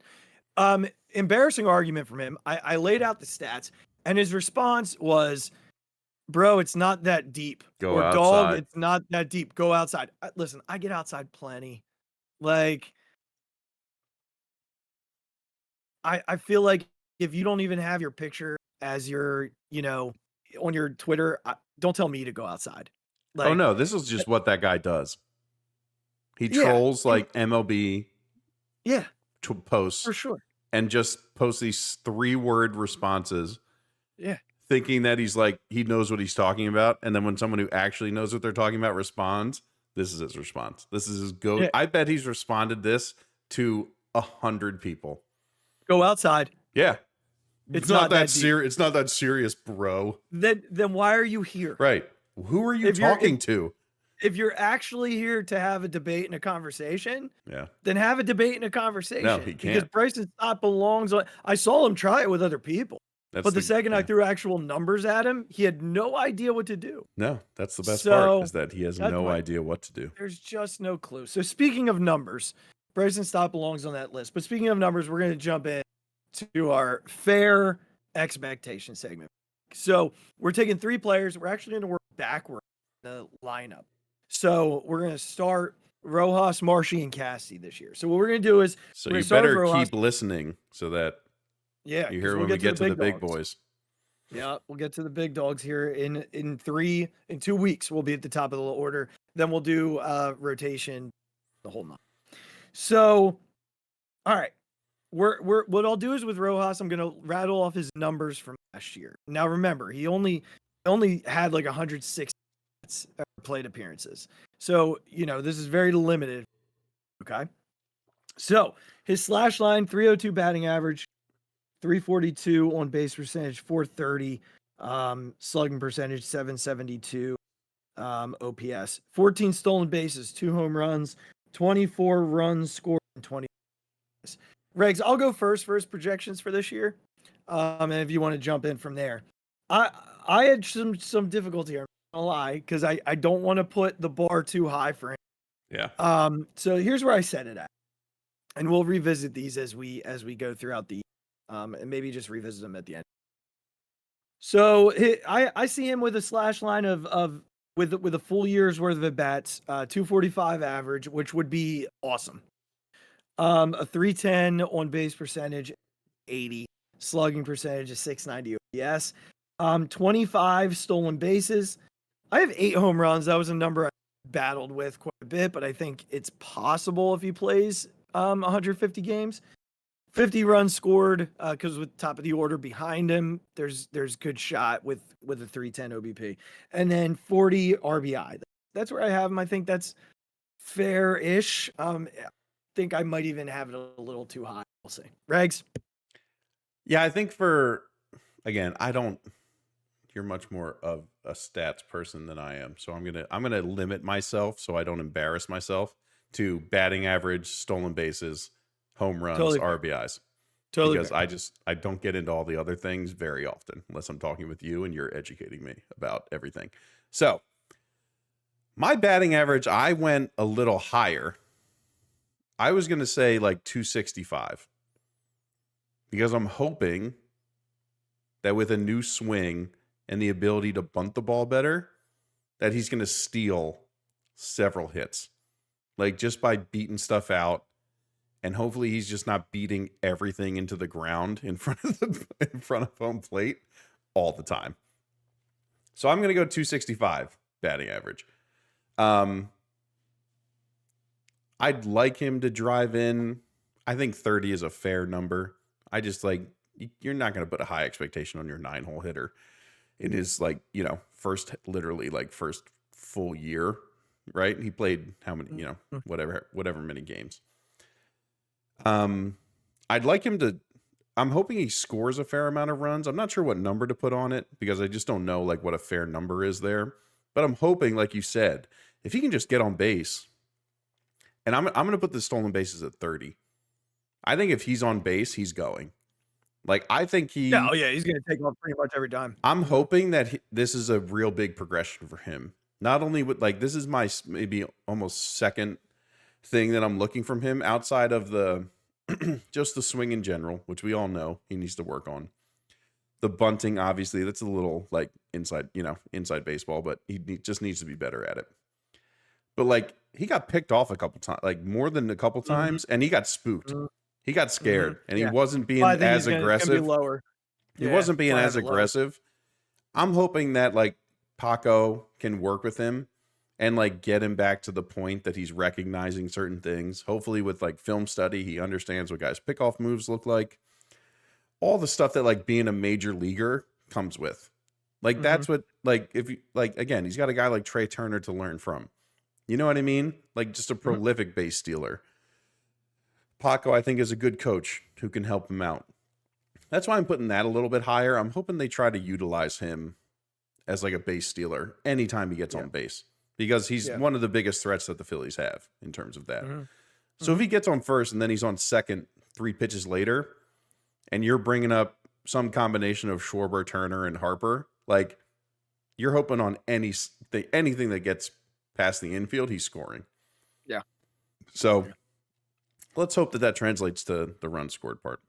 Embarrassing argument from him. I laid out the stats, and his response was, bro, it's not that deep. Go outside. Dog, it's not that deep. Go outside. Listen, I get outside plenty. Like, I feel like if you don't even have your picture as your, on your Twitter, don't tell me to go outside. Like, oh no, this is just what that guy does. He trolls like MLB posts for sure, and just posts these 3-word responses. Yeah. Thinking that he knows what he's talking about. And then when someone who actually knows what they're talking about responds, this is his response. This is his go. Yeah. I bet he's responded this to 100 people. Go outside. Yeah. It's not that serious. It's not that serious, bro. Then why are you here? Right. Who are you talking to? If you're actually here to have a debate and a conversation, then have a debate and a conversation. No, he can't. Because Bryson Stott belongs on. I saw him try it with other people. But the second I threw actual numbers at him, he had no idea what to do. No, that's the best part, is that he has no idea what to do. There's just no clue. So speaking of numbers, Bryson Stott belongs on that list. But speaking of numbers, we're going to jump in to our fair expectation segment. So we're taking 3 players. We're actually going to work backward in the lineup. So we're going to start Rojas, Marshy, and Cassie this year. So what we're going to do is... So you better keep listening so that you hear when we get to the big boys. Yeah, we'll get to the big dogs here in 2 weeks. We'll be at the top of the order. Then we'll do rotation the whole night. So, all right. We're what I'll do is with Rojas, I'm gonna rattle off his numbers from last year. Now remember, he only had like 106 plate appearances. So, this is very limited. Okay. So his slash line, 302 batting average, 342 on base percentage, 430, slugging percentage, 772, OPS, 14 stolen bases, 2 home runs, 24 runs scored, and 20. Regz, I'll go first projections for this year. And if you want to jump in from there, I had some difficulty here. I'm not gonna lie, because I don't want to put the bar too high for him. Yeah. So here's where I set it at, and we'll revisit these as we go throughout the, and maybe just revisit them at the end. So I see him with a slash line of with a full year's worth of at bats, 245 average, which would be awesome. A 310 on base percentage, 80 slugging percentage, is 690 OPS. 25 stolen bases. I have 8 home runs. That was a number I battled with quite a bit, but I think it's possible if he plays 150 games. 50 runs scored, because with top of the order behind him, there's good shot with a 310 OBP. And then 40 RBI. That's where I have him. I think that's fair-ish. I think I might even have it a little too high. We'll see. Regz? Yeah, I think you're much more of a stats person than I am. So I'm gonna limit myself so I don't embarrass myself to batting average, stolen bases, home runs, Totally. RBIs. Totally. Because I don't get into all the other things very often unless I'm talking with you and you're educating me about everything. So my batting average, I went a little higher. I was gonna say like 265. Because I'm hoping that with a new swing and the ability to bunt the ball better, that he's going to steal several hits. Like just by beating stuff out, and hopefully he's just not beating everything into the ground in front of home plate all the time. So I'm going to go 265 batting average. I'd like him to drive in. I think 30 is a fair number. I just you're not going to put a high expectation on your 9-hole hitter in his first full year, right? He played how many, whatever many games. I'd like him to, I'm hoping he scores a fair amount of runs. I'm not sure what number to put on it because I just don't know what a fair number is there. But I'm hoping, like you said, if he can just get on base, and I'm going to put the stolen bases at 30. I think if he's on base, he's going. I think he's going to take off pretty much every time. I'm hoping that this is a real big progression for him. Not only with this is my maybe almost second thing that I'm looking from him outside of the just the swing in general, which we all know he needs to work on. The bunting, obviously, that's a little inside baseball, but he just needs to be better at it. But he got picked off a couple times, more than a couple times, and he got spooked. He got scared, and he wasn't being as aggressive. He wasn't being as aggressive. I'm hoping that Paco can work with him and get him back to the point that he's recognizing certain things. Hopefully, with film study, he understands what guys' pickoff moves look like. All the stuff that being a major leaguer comes with. That's what if you again, he's got a guy like Trey Turner to learn from. You know what I mean? Just a prolific base stealer. Paco, I think, is a good coach who can help him out. That's why I'm putting that a little bit higher. I'm hoping they try to utilize him as a base stealer anytime he gets on base because he's one of the biggest threats that the Phillies have in terms of that. So if he gets on first and then he's on second 3 pitches later and you're bringing up some combination of Schwarber, Turner, and Harper, you're hoping on anything that gets past the infield, he's scoring. Yeah. So let's hope that translates to the run scored part.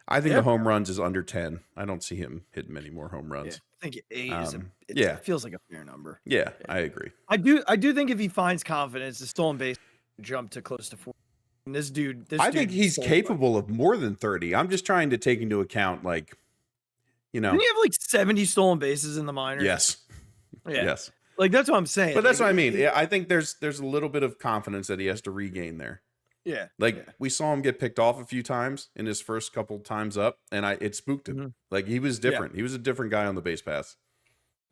I think the home runs is under 10. I don't see him hitting many more home runs. I think 8 is it feels like a fair number. Yeah, I agree. I do think if he finds confidence, the stolen base jump to close to 4. And this dude, I think he's capable of more than 30. I'm just trying to take into account Didn't you have 70 stolen bases in the minors? Yes. Yeah. Yes. That's what I'm saying. But that's what I mean. Yeah, I think there's a little bit of confidence that he has to regain there. Yeah. We saw him get picked off a few times in his first couple times up, and it spooked him. He was different. He was a different guy on the base pass.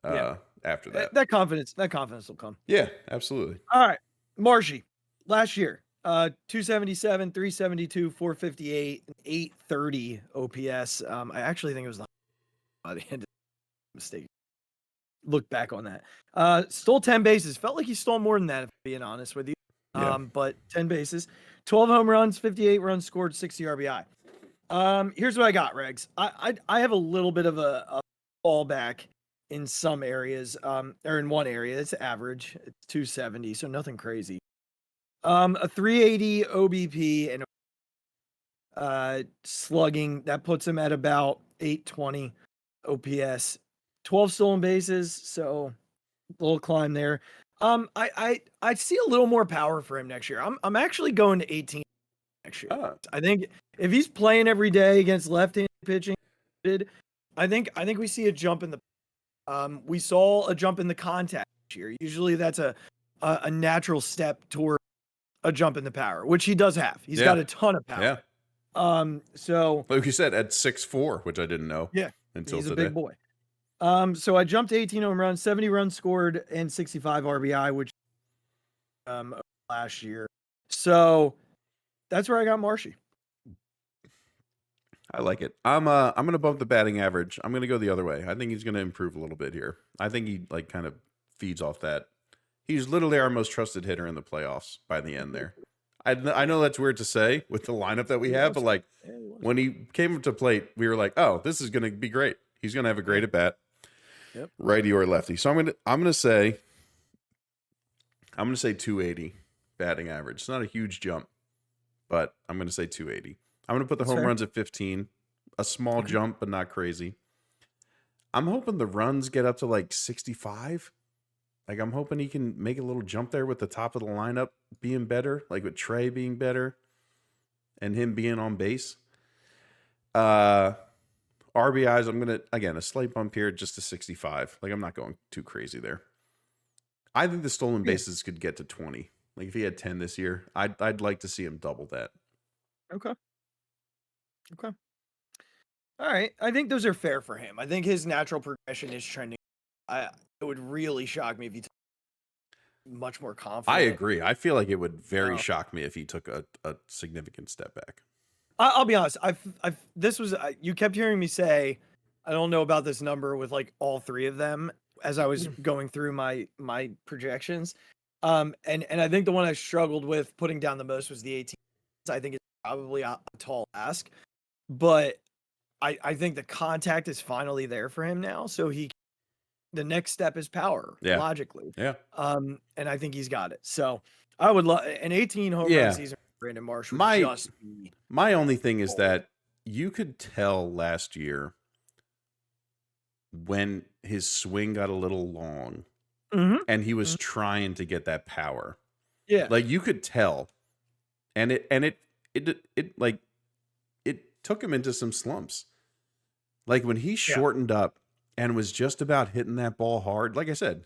After that. That confidence will come. Yeah, absolutely. All right. Marshy, last year, 277, 372, 458, 830 OPS. I actually think it was by the end of the mistake. Look back on that. Stole 10 bases. Felt like he stole more than that, if I'm being honest with you. But 10 bases, 12 home runs, 58 runs scored, 60 RBI. Here's what I got, Regz. I have a little bit of a fallback in some areas, or in one area. It's average. It's 270, so nothing crazy. A 380 OBP and slugging, that puts him at about 820 OPS, 12 stolen bases, so a little climb there. I see a little more power for him next year. I'm actually going to 18 next year. I think if he's playing every day against left-handed pitching, I think we see a jump in the we saw a jump in the contact this year. Usually that's a natural step toward a jump in the power, which he does have. He's got a ton of power. Yeah. So like you said, at 6'4", which I didn't know. Yeah. Until he's today. a big boy. So I jumped to 18 home runs, 70 runs scored, and 65 RBI, which last year. So that's where I got Marshy. I like it. I'm gonna bump the batting average. I'm gonna go the other way. I think he's gonna improve a little bit here. I think he like kind of feeds off that. He's literally our most trusted hitter in the playoffs by the end there. I know that's weird to say with the lineup that we have, but like when he came up to plate, we were like, oh, this is gonna be great. He's gonna have a great at bat. Yep. Righty or lefty. So I'm gonna say 280 batting average. It's not a huge jump, but I'm gonna say 280. I'm gonna put the home runs at 15. A small jump, but not crazy. I'm hoping the runs get up to like 65. Like I'm hoping he can make a little jump there with the top of the lineup being better, like with Trey being better and him being on base. RBIs, I'm going to, again, a slight bump here just to 65. Like, I'm not going too crazy there. I think the stolen bases could get to 20. Like, if he had 10 this year, I'd like to see him double that. Okay. All right. I think those are fair for him. I think his natural progression is trending. It would really shock me if he took much more confident. I agree. I feel like it would very shock me if he took a significant step back. I'll be honest. You kept hearing me say, I don't know about this number with like all three of them as I was going through my projections. And I think the one I struggled with putting down the most was the 18. I think it's probably a tall ask, but I think the contact is finally there for him now. So the next step is power, logically. Yeah. And I think he's got it. So I would love an 18 home run season. Brandon Marsh would my only thing is that you could tell last year when his swing got a little long and he was trying to get that power. Yeah. Like you could tell. And it took him into some slumps. Like when he shortened up and was just about hitting that ball hard. Like I said,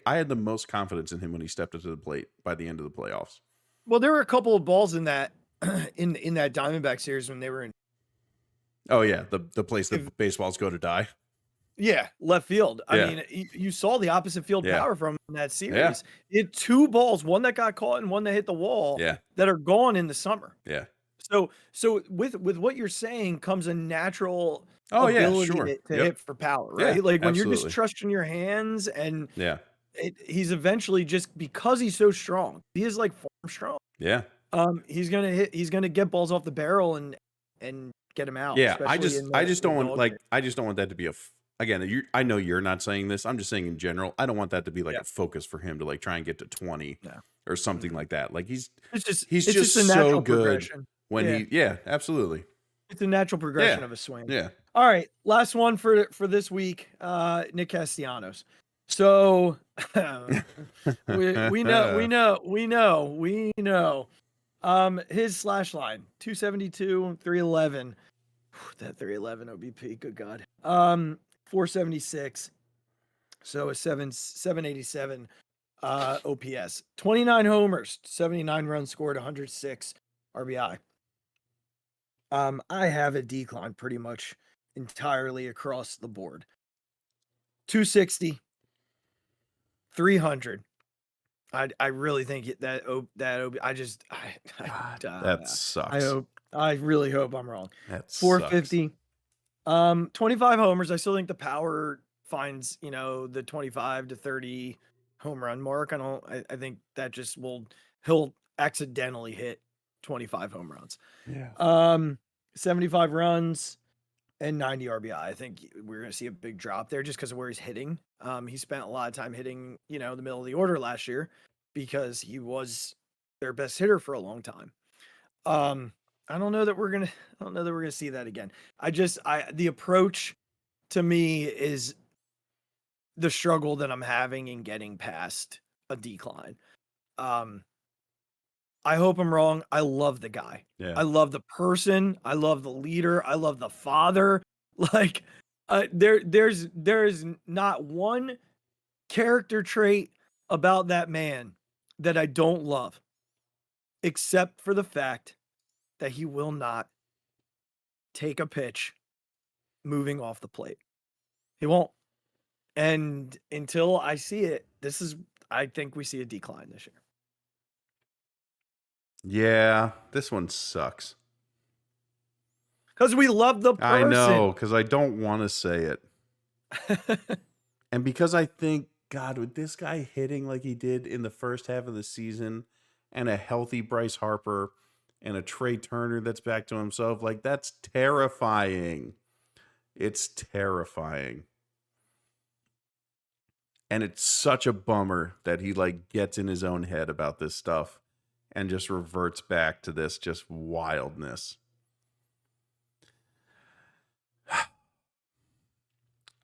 I had the most confidence in him when he stepped up to the plate by the end of the playoffs. Well, there were a couple of balls in that in that Diamondback series when they were in. Oh yeah, the place that baseballs go to die. Yeah, left field. I mean, you saw the opposite field power from that series. He had two balls, one that got caught and one that hit the wall. That are gone in the summer. Yeah. So with what you're saying comes a natural ability to hit for power, right? Like when you're just trusting your hands and he's eventually just because he's so strong. He is like farm strong. Yeah. He's gonna get balls off the barrel and get him out. Yeah. I just don't want that to be again, I know you're not saying this. I'm just saying in general, I don't want that to be like a focus for him to like try and get to 20 or something like that. Like he's just so good when absolutely. It's a natural progression of a swing. Yeah. All right. Last one for this week. Nick Castellanos. So we know. His slash line 272, 311. That 311 OBP, good God. 476. So a 787 OPS. 29 homers, 79 runs scored, 106 RBI. I have a decline pretty much entirely across the board. 260, 300. I really think that that sucks. I really hope I'm wrong. That 450. 25 homers. I still think the power finds, the 25 to 30 home run mark. I think that just he'll accidentally hit 25 home runs. Yeah. 75 runs and 90 RBI. I think we're going to see a big drop there just because of where he's hitting. He spent a lot of time hitting, the middle of the order last year because he was their best hitter for a long time. I don't know that we're gonna see that again. The approach to me is the struggle that I'm having in getting past a decline. I hope I'm wrong. I love the guy. Yeah. I love the person. I love the leader. I love the father. Like, there's not one character trait about that man that I don't love, except for the fact that he will not take a pitch moving off the plate. He won't. And until I see it, I think we see a decline this year. Yeah, this one sucks. Because we love the person. I know, because I don't want to say it. And because I think, God, with this guy hitting like he did in the first half of the season, and a healthy Bryce Harper, and a Trey Turner that's back to himself, like, that's terrifying. It's terrifying. And it's such a bummer that he, like, gets in his own head about this stuff and just reverts back to this just wildness.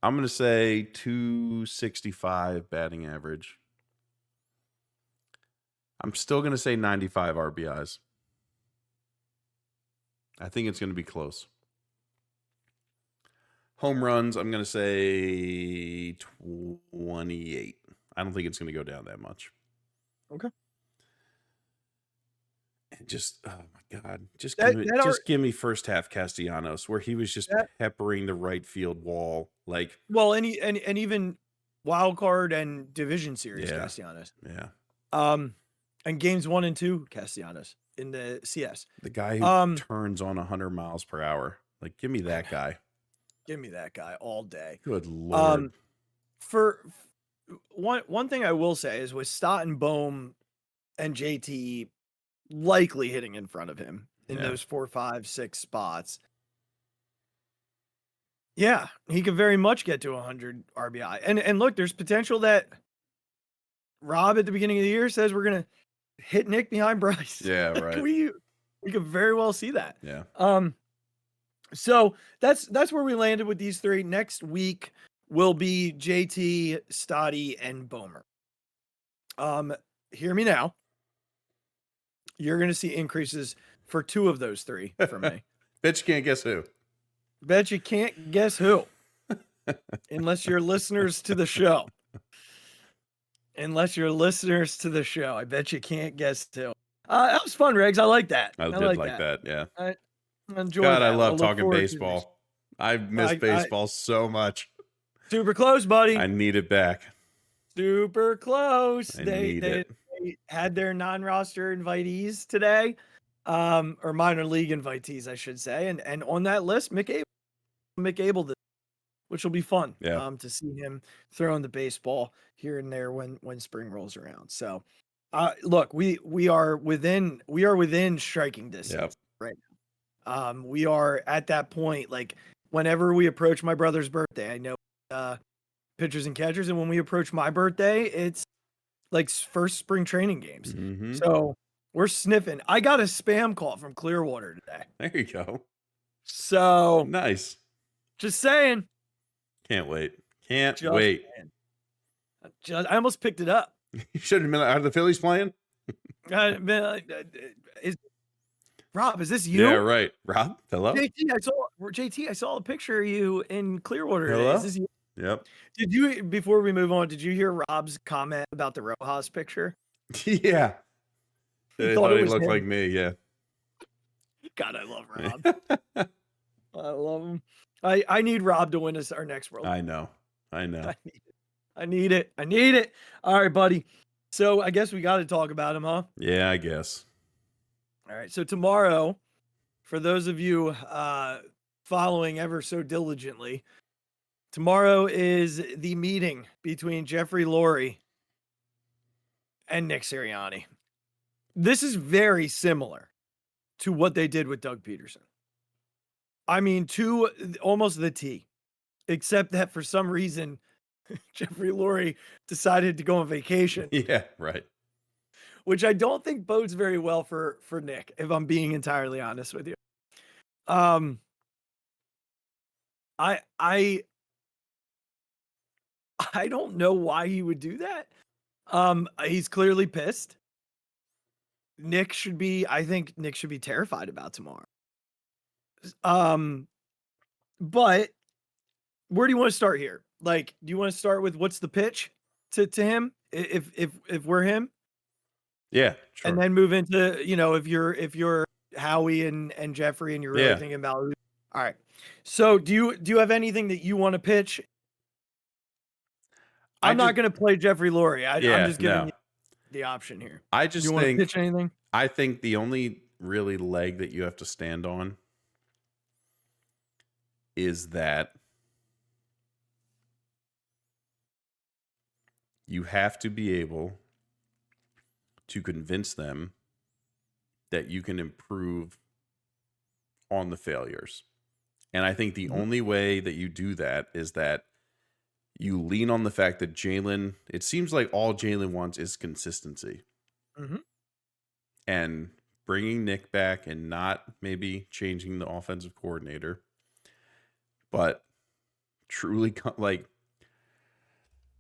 I'm going to say 265 batting average. I'm still going to say 95 RBIs. I think it's going to be close. Home runs, I'm going to say 28. I don't think it's going to go down that much. Okay. And just, oh my God, just That give me first half Castellanos, where he was just peppering the right field wall. Like, well, and even wild card and division series Castellanos. Yeah. And games 1 and 2 Castellanos in the CS. The guy who turns on 100 miles per hour. Like, give me that guy. Give me that guy all day. Good Lord. For one thing I will say is with Stott and Bohm and JT likely hitting in front of him in those 4, 5, 6 spots. Yeah, he could very much get to 100 RBI. And look, there's potential that Rob at the beginning of the year says we're gonna hit Nick behind Bryce. Yeah, right. we could very well see that. Yeah. So that's where we landed with these three. Next week will be JT, Stotty, and Bomer. Hear me now. You're gonna see increases for 2 of those 3 for me. Bet you can't guess who. Bet you can't guess who. Unless you're listeners to the show. I bet you can't guess who. That was fun, Regz. I like that. I did like that. Yeah. I enjoy God, that. I love talking baseball. I miss baseball so much. Super close, buddy. I need it back. Super close. They had their non-roster invitees today, or minor league invitees, I should say, and on that list, Mick Abel did, which will be fun. Yeah. To see him throwing the baseball here and there when spring rolls around. So, look, we are within striking distance right now. We are at that point. Like, whenever we approach my brother's birthday, I know pitchers and catchers, and when we approach my birthday, it's like first spring training games. Mm-hmm. So we're sniffing. I got a spam call from Clearwater today. There you go. So nice. Just saying. Can't wait. Can't wait. I almost picked it up. You should have been. Are the Phillies playing? Rob, is this you? Yeah, right. Rob, hello. JT, I saw a picture of you in Clearwater. Hello? Is this you? Yep. Did you, before we move on, did you hear Rob's comment about the Rojas picture? Yeah. They thought he looked like me. Yeah. God, I love Rob. I love him. I need Rob to win us our next World. I know. I need it. All right, buddy. So I guess we got to talk about him, huh? Yeah, I guess. All right. So tomorrow, for those of you following ever so diligently, tomorrow is the meeting between Jeffrey Lurie and Nick Sirianni. This is very similar to what they did with Doug Peterson. I mean, to almost the T, except that for some reason, Jeffrey Lurie decided to go on vacation. Yeah, right. which I don't think bodes very well for Nick, if I'm being entirely honest with you. I don't know why he would do that. He's clearly pissed. I think Nick should be terrified about tomorrow. But where do you want to start here? Like, do you want to start with what's the pitch to him if we're him? Yeah, sure. And then move into, if you're Howie and Jeffrey and you're really thinking about all right. So do you have anything that you want to pitch? I'm not going to play Jeffrey Lurie. I'm just giving you the option here. I just you want to pitch anything? I think the only really leg that you have to stand on is that you have to be able to convince them that you can improve on the failures. And I think the only way that you do that is that you lean on the fact that Jalen, it seems like all Jalen wants is consistency. And bringing Nick back and not maybe changing the offensive coordinator, but truly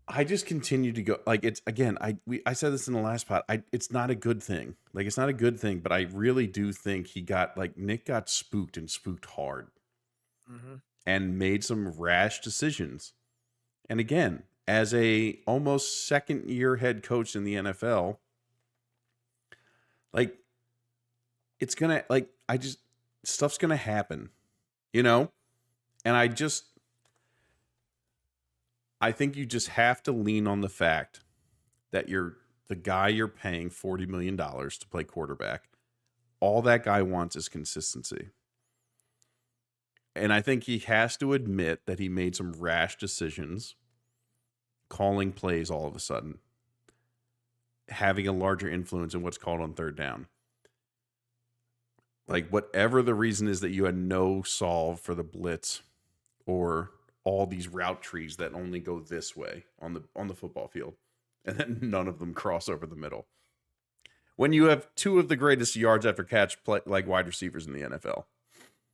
I just continue to go it's again. I said this in the last pod. It's not a good thing. It's not a good thing, but I really do think Nick got spooked and spooked hard, and made some rash decisions. And again, as a almost second year head coach in the NFL, it's gonna stuff's gonna happen, and I think you just have to lean on the fact that the guy you're paying $40 million to play quarterback. All that guy wants is consistency. And I think he has to admit that he made some rash decisions, calling plays all of a sudden, having a larger influence in what's called on third down. Whatever the reason is that you had no solve for the blitz or all these route trees that only go this way on the football field, and then none of them cross over the middle. When you have two of the greatest yards after catch wide receivers in the NFL.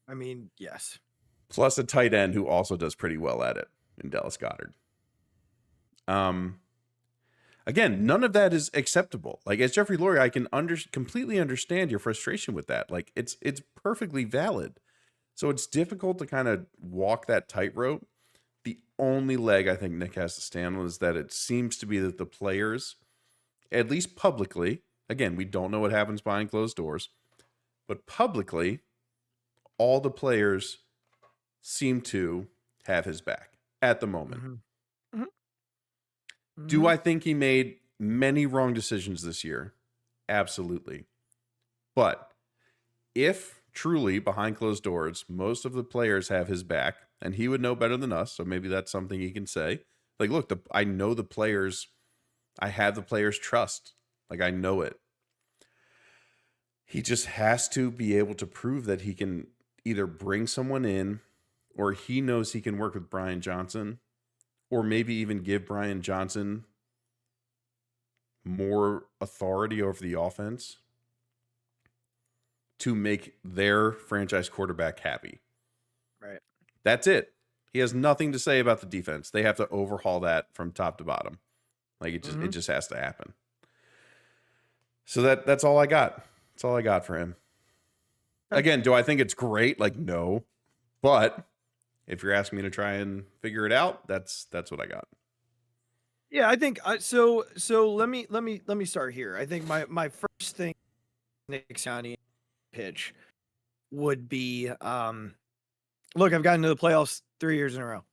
I mean, yes. Plus a tight end who also does pretty well at it in Dallas Goedert. Again, none of that is acceptable. As Jeffrey Lurie, I can completely understand your frustration with that. It's perfectly valid. So it's difficult to kind of walk that tightrope. The only leg I think Nick has to stand on is that it seems to be that the players, at least publicly, again, we don't know what happens behind closed doors, but publicly, all the players seem to have his back at the moment. Do I think he made many wrong decisions this year? Absolutely. But if truly behind closed doors, most of the players have his back, and he would know better than us, so maybe that's something he can say. Look, I know the players, I have the players' trust. I know it. He just has to be able to prove that he can either bring someone in, or he knows he can work with Brian Johnson, or maybe even give Brian Johnson more authority over the offense to make their franchise quarterback happy. Right. That's it. He has nothing to say about the defense. They have to overhaul that from top to bottom. It just has to happen. So that's all I got. That's all I got for him. Again, do I think it's great? No. But if you're asking me to try and figure it out, that's what I got. Yeah, I think so let me start here. I think my first thing Nick Sirianni pitch would be look, I've gotten to the playoffs 3 years in a row.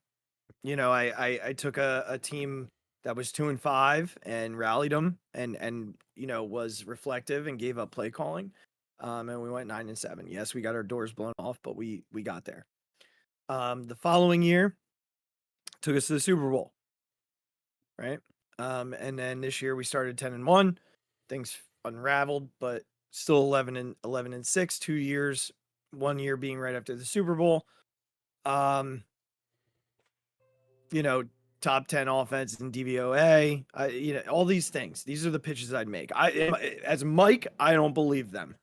I took a team that was 2-5 and rallied them and was reflective and gave up play calling. And we went 9-7. Yes, we got our doors blown off, but we got there. The following year took us to the Super Bowl. Right. And then this year we started 10-1. Things unraveled, but still 11-6, 2 years, 1 year being right after the Super Bowl. top 10 offense in DVOA. All these things. These are the pitches I'd make. As Mike, I don't believe them.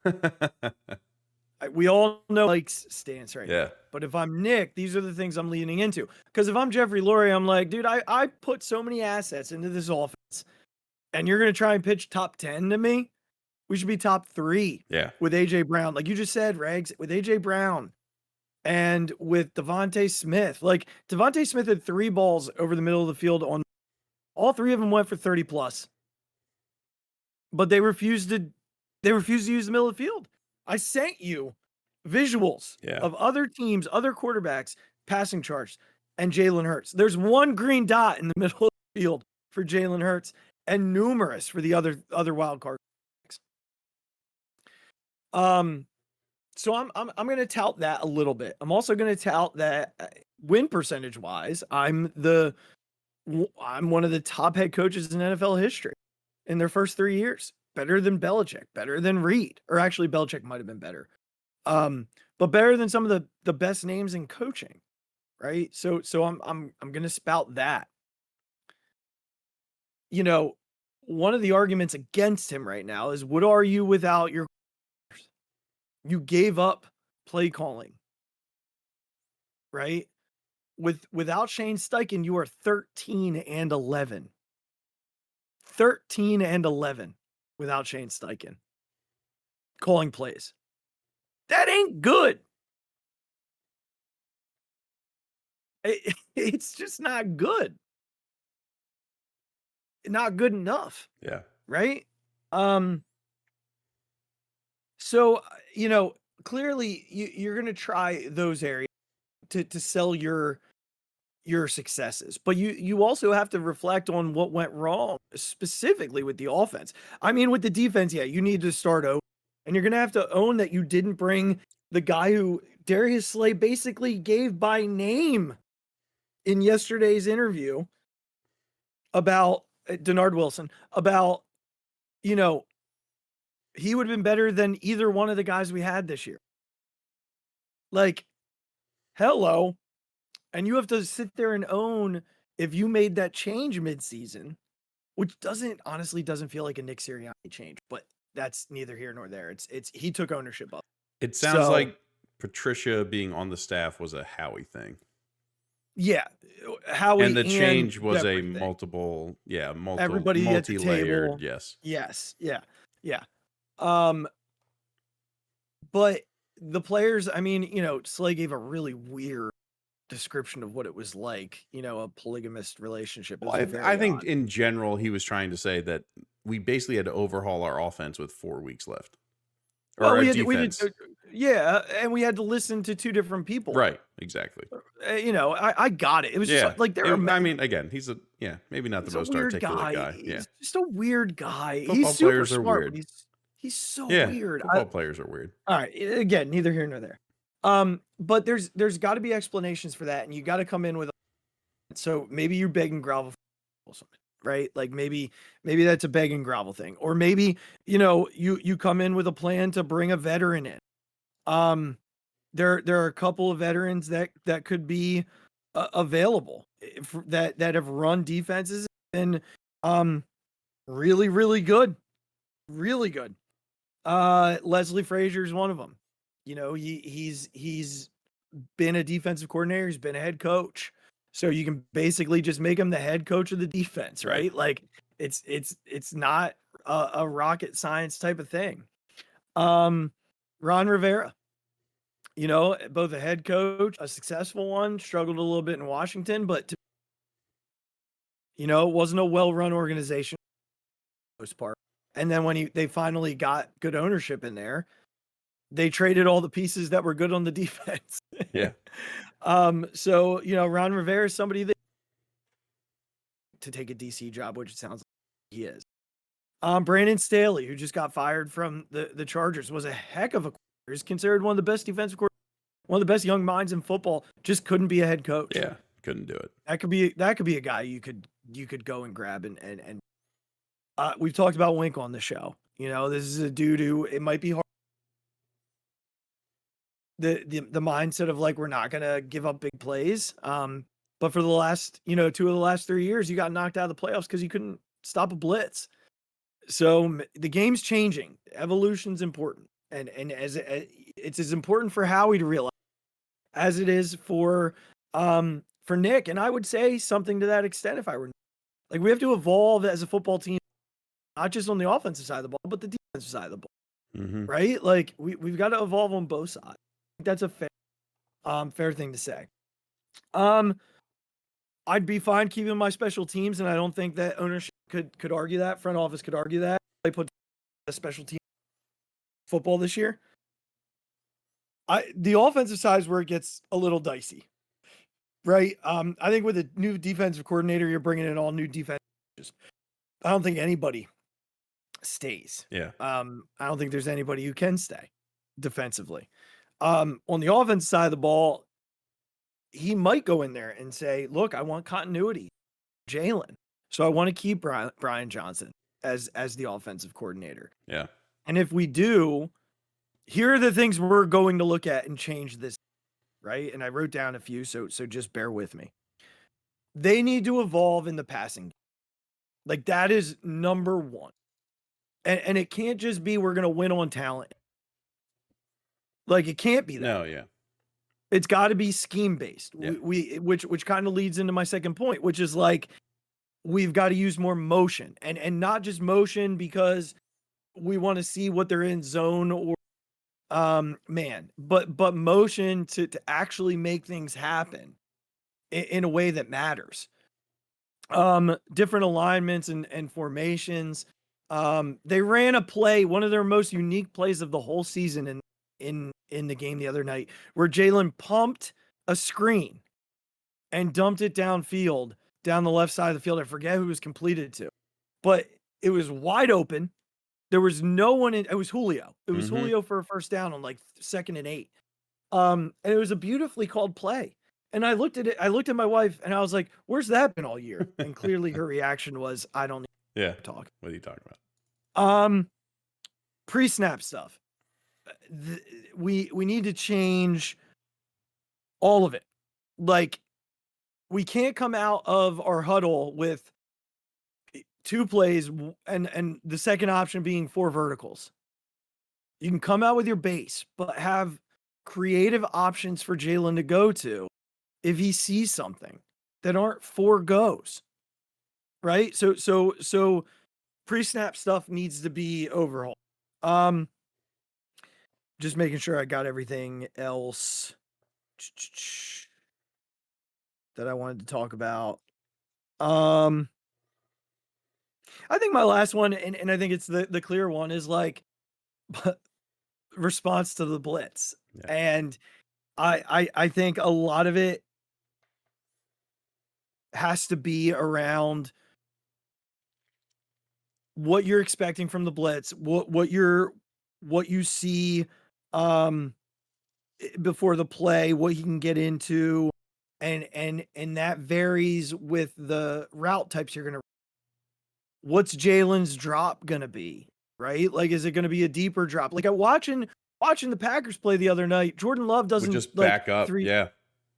We all know Mike's stance right now. But if I'm Nick, these are the things I'm leaning into. Because if I'm Jeffrey Lurie, I'm like, dude, I put so many assets into this offense, and you're going to try and pitch top 10 to me? We should be top 3 with A.J. Brown. Like you just said, Regz, with A.J. Brown. And with Devontae Smith, like Devontae Smith had 3 balls over the middle of the field on all 3 of them went for 30 plus, but they refused to use the middle of the field. I sent you visuals of other teams, other quarterbacks passing charts and Jalen Hurts. There's 1 green dot in the middle of the field for Jalen Hurts and numerous for the other wild card. So I'm going to tout that a little bit. I'm also going to tout that win percentage wise, I'm one of the top head coaches in NFL history in their first 3 years. Better than Belichick, better than Reed, or actually Belichick might have been better. But better than some of the best names in coaching, right? So I'm going to spout that. One of the arguments against him right now is, what are you without your? You gave up play calling, right? Without Shane Steichen, you are 13-11. 13-11 without Shane Steichen calling plays. That ain't good. It's just not good. Not good enough. Yeah. Right? So, clearly you're going to try those areas to sell your successes, but you also have to reflect on what went wrong, specifically with the offense. I mean, with the defense, you need to start over, and you're going to have to own that you didn't bring the guy who Darius Slay basically gave by name in yesterday's interview about Denard Wilson, about, he would have been better than either one of the guys we had this year. Like, hello. And you have to sit there and own if you made that change midseason, which honestly doesn't feel like a Nick Sirianni change, but that's neither here nor there. It's he took ownership of it. It sounds like Patricia being on the staff was a Howie thing. Yeah. Howie and the change was everything. Everybody multi-layered. Yes. Yeah. But the players, I mean, Slay gave a really weird description of what it was like, a polygamist relationship. Well, I think in general, he was trying to say that we basically had to overhaul our offense with 4 weeks left. Or our defense. And we had to listen to 2 different people. Right, exactly. I got it. It was just like I mean, again, he's maybe not the most articulate guy. He's just a weird guy. Football he's super players smart. are weird. He's so weird. Football players are weird. All right, again, neither here nor there. But there's got to be explanations for that, and you got to come in with. So maybe you're begging grovel for something, right? Like maybe that's a beg and grovel thing, or maybe you come in with a plan to bring a veteran in. There are a couple of veterans that could be available that have run defenses and really, really good. Leslie Frazier is one of them. He's been a defensive coordinator. He's been a head coach. So you can basically just make him the head coach of the defense, right? Like it's not a rocket science type of thing. Ron Rivera, both a head coach, a successful one, struggled a little bit in Washington, but it wasn't a well-run organization for the most part. And then when they finally got good ownership in there, they traded all the pieces that were good on the defense. Yeah. So, Ron Rivera is somebody that to take a DC job, which it sounds like he is. Brandon Staley, who just got fired from the Chargers, was a heck of a coordinator. He's considered one of the best defensive coordinators, one of the best young minds in football. Just couldn't be a head coach. Yeah, couldn't do it. That could be a guy you could go and grab and we've talked about Wink on the show. This is a dude who it might be hard. The mindset of like, we're not going to give up big plays. But for the last, 2 of the last 3 years, you got knocked out of the playoffs because you couldn't stop a blitz. So the game's changing. Evolution's important. And it's as important for Howie to realize as it is for Nick. And I would say something to that extent if I were like, we have to evolve as a football team, not just on the offensive side of the ball, but the defensive side of the ball. Right? Like we've got to evolve on both sides. I think that's a fair thing to say. I'd be fine keeping my special teams, and I don't think that ownership could argue that. Front office could argue that. They put a special team football this year. The offensive side is where it gets a little dicey, right? I think with a new defensive coordinator, you're bringing in all new defenses. I don't think anybody stays. Yeah. I don't think there's anybody who can stay defensively. On the offense side of the ball, he might go in there and say, look, I want continuity, Jalen. So I want to keep Brian Johnson as the offensive coordinator. Yeah. And if we do, here are the things we're going to look at and change this, right? And I wrote down a few, so just bear with me. They need to evolve in the passing game. Like, that is number one. And it can't just be we're going to win on talent. Like, it can't be that. No, yeah. It's got to be scheme based. Yeah. Which kind of leads into my second point, which is like we've got to use more motion and not just motion because we want to see what they're in zone or man, but motion to actually make things happen in a way that matters. Different alignments and formations. They ran a play, one of their most unique plays of the whole season in the game the other night, where Jalen pumped a screen and dumped it downfield, down the left side of the field. I forget who it was completed to, but it was wide open. There was no one in. It was Julio. It was Julio for a first down on like 2nd and 8. And it was a beautifully called play. And I looked at it. I looked at my wife and I was like, "Where's that been all year?" And clearly her reaction was, "I don't need to talk." What are you talking about? Pre-snap stuff. We need to change all of it. Like, we can't come out of our huddle with 2 plays and the second option being 4 verticals. You can come out with your base, but have creative options for Jalen to go to if he sees something that aren't 4 goes. Right? So pre-snap stuff needs to be overhauled. Just making sure I got everything else that I wanted to talk about. I think my last one, and I think it's the clear one, is like response to the blitz. Yeah. And I think a lot of it has to be around what you're expecting from the blitz, what you see before the play, what he can get into, and that varies with the route types you're gonna. What's Jalen's drop gonna be, right? Like, is it gonna be a deeper drop? Like, watching the Packers play the other night, Jordan Love doesn't just back up.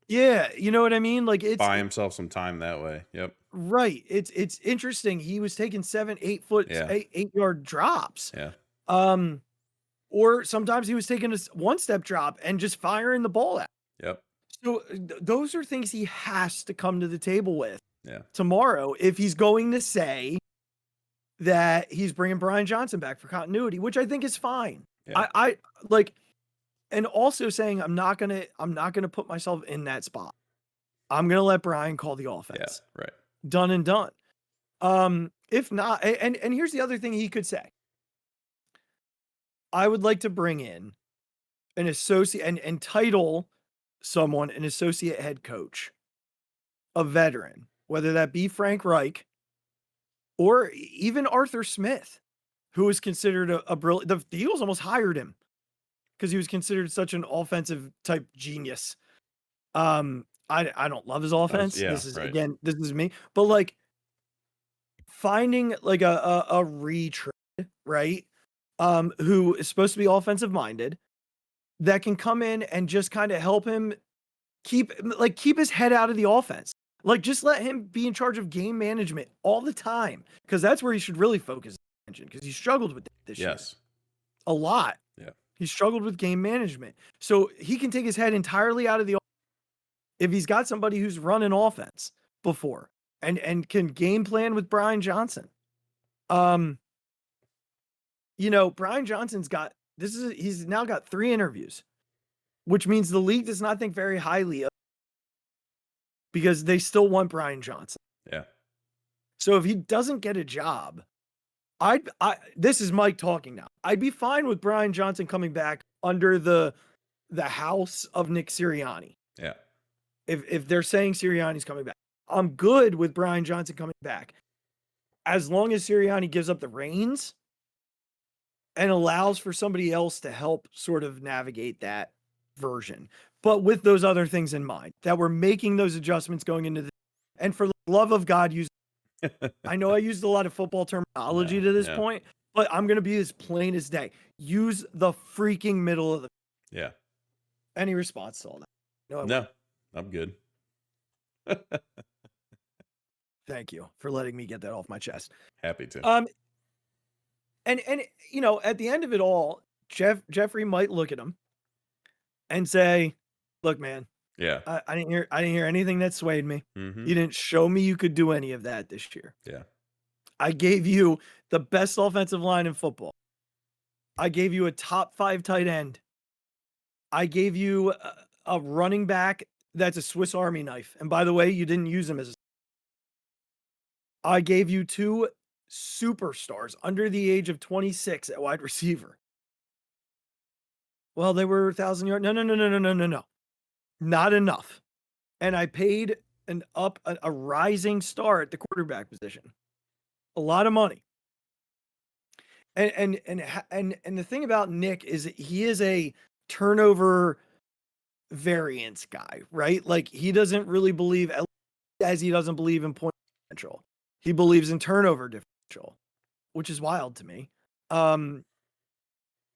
Yeah, you know what I mean? Like, it's buy himself some time that way. Yep. Right. It's interesting. He was taking 7-8 foot, 8-yard drops. Yeah. Or sometimes he was taking a 1-step drop and just firing the ball out. Yep. So those are things he has to come to the table with tomorrow if he's going to say that he's bringing Brian Johnson back for continuity, which I think is fine. Yeah. I like, and also saying I'm not gonna put myself in that spot. I'm gonna let Brian call the offense. Yeah, right. Done and done. If not, and here's the other thing he could say. I would like to bring in an associate and title someone an associate head coach, a veteran, whether that be Frank Reich or even Arthur Smith, who was considered a brilliant. The Eagles almost hired him because he was considered such an offensive type genius. I don't love his offense. This is me. But like finding like a retread, right? Who is supposed to be offensive minded, that can come in and just kind of help him keep his head out of the offense. Like, just let him be in charge of game management all the time, because that's where he should really focus his attention, because he struggled with it this year. Yes. A lot. Yeah. He struggled with game management. So he can take his head entirely out of the if he's got somebody who's run an offense before and can game plan with Brian Johnson. Brian Johnson's he's now got 3 interviews, which means the league does not think very highly of, because they still want Brian Johnson. Yeah. So if he doesn't get a job, this is Mike talking now. I'd be fine with Brian Johnson coming back under the house of Nick Sirianni. Yeah. If they're saying Sirianni's coming back, I'm good with Brian Johnson coming back, as long as Sirianni gives up the reins and allows for somebody else to help sort of navigate that version. But with those other things in mind, that we're making those adjustments going into and for the love of God, I know I used a lot of football terminology to this point, but I'm going to be as plain as day. Use the freaking middle of the. Yeah. Any response to all that? No, I'm good. Thank you for letting me get that off my chest. Happy to. And at the end of it all, Jeffrey might look at him and say, "Look, man, yeah, I didn't hear anything that swayed me. Mm-hmm. You didn't show me you could do any of that this year. Yeah, I gave you the best offensive line in football. I gave you a top 5 tight end. I gave you a running back that's a Swiss Army knife. And by the way, you didn't use him as I gave you 2 superstars under the age of 26 at wide receiver. Well, they were 1,000 yards. No. Not enough. And I paid a rising star at the quarterback position. A lot of money. And the thing about Nick is he is a turnover variance guy, right? Like, he doesn't really believe, as he doesn't believe in point differential. He believes in turnover differential, which is wild to me.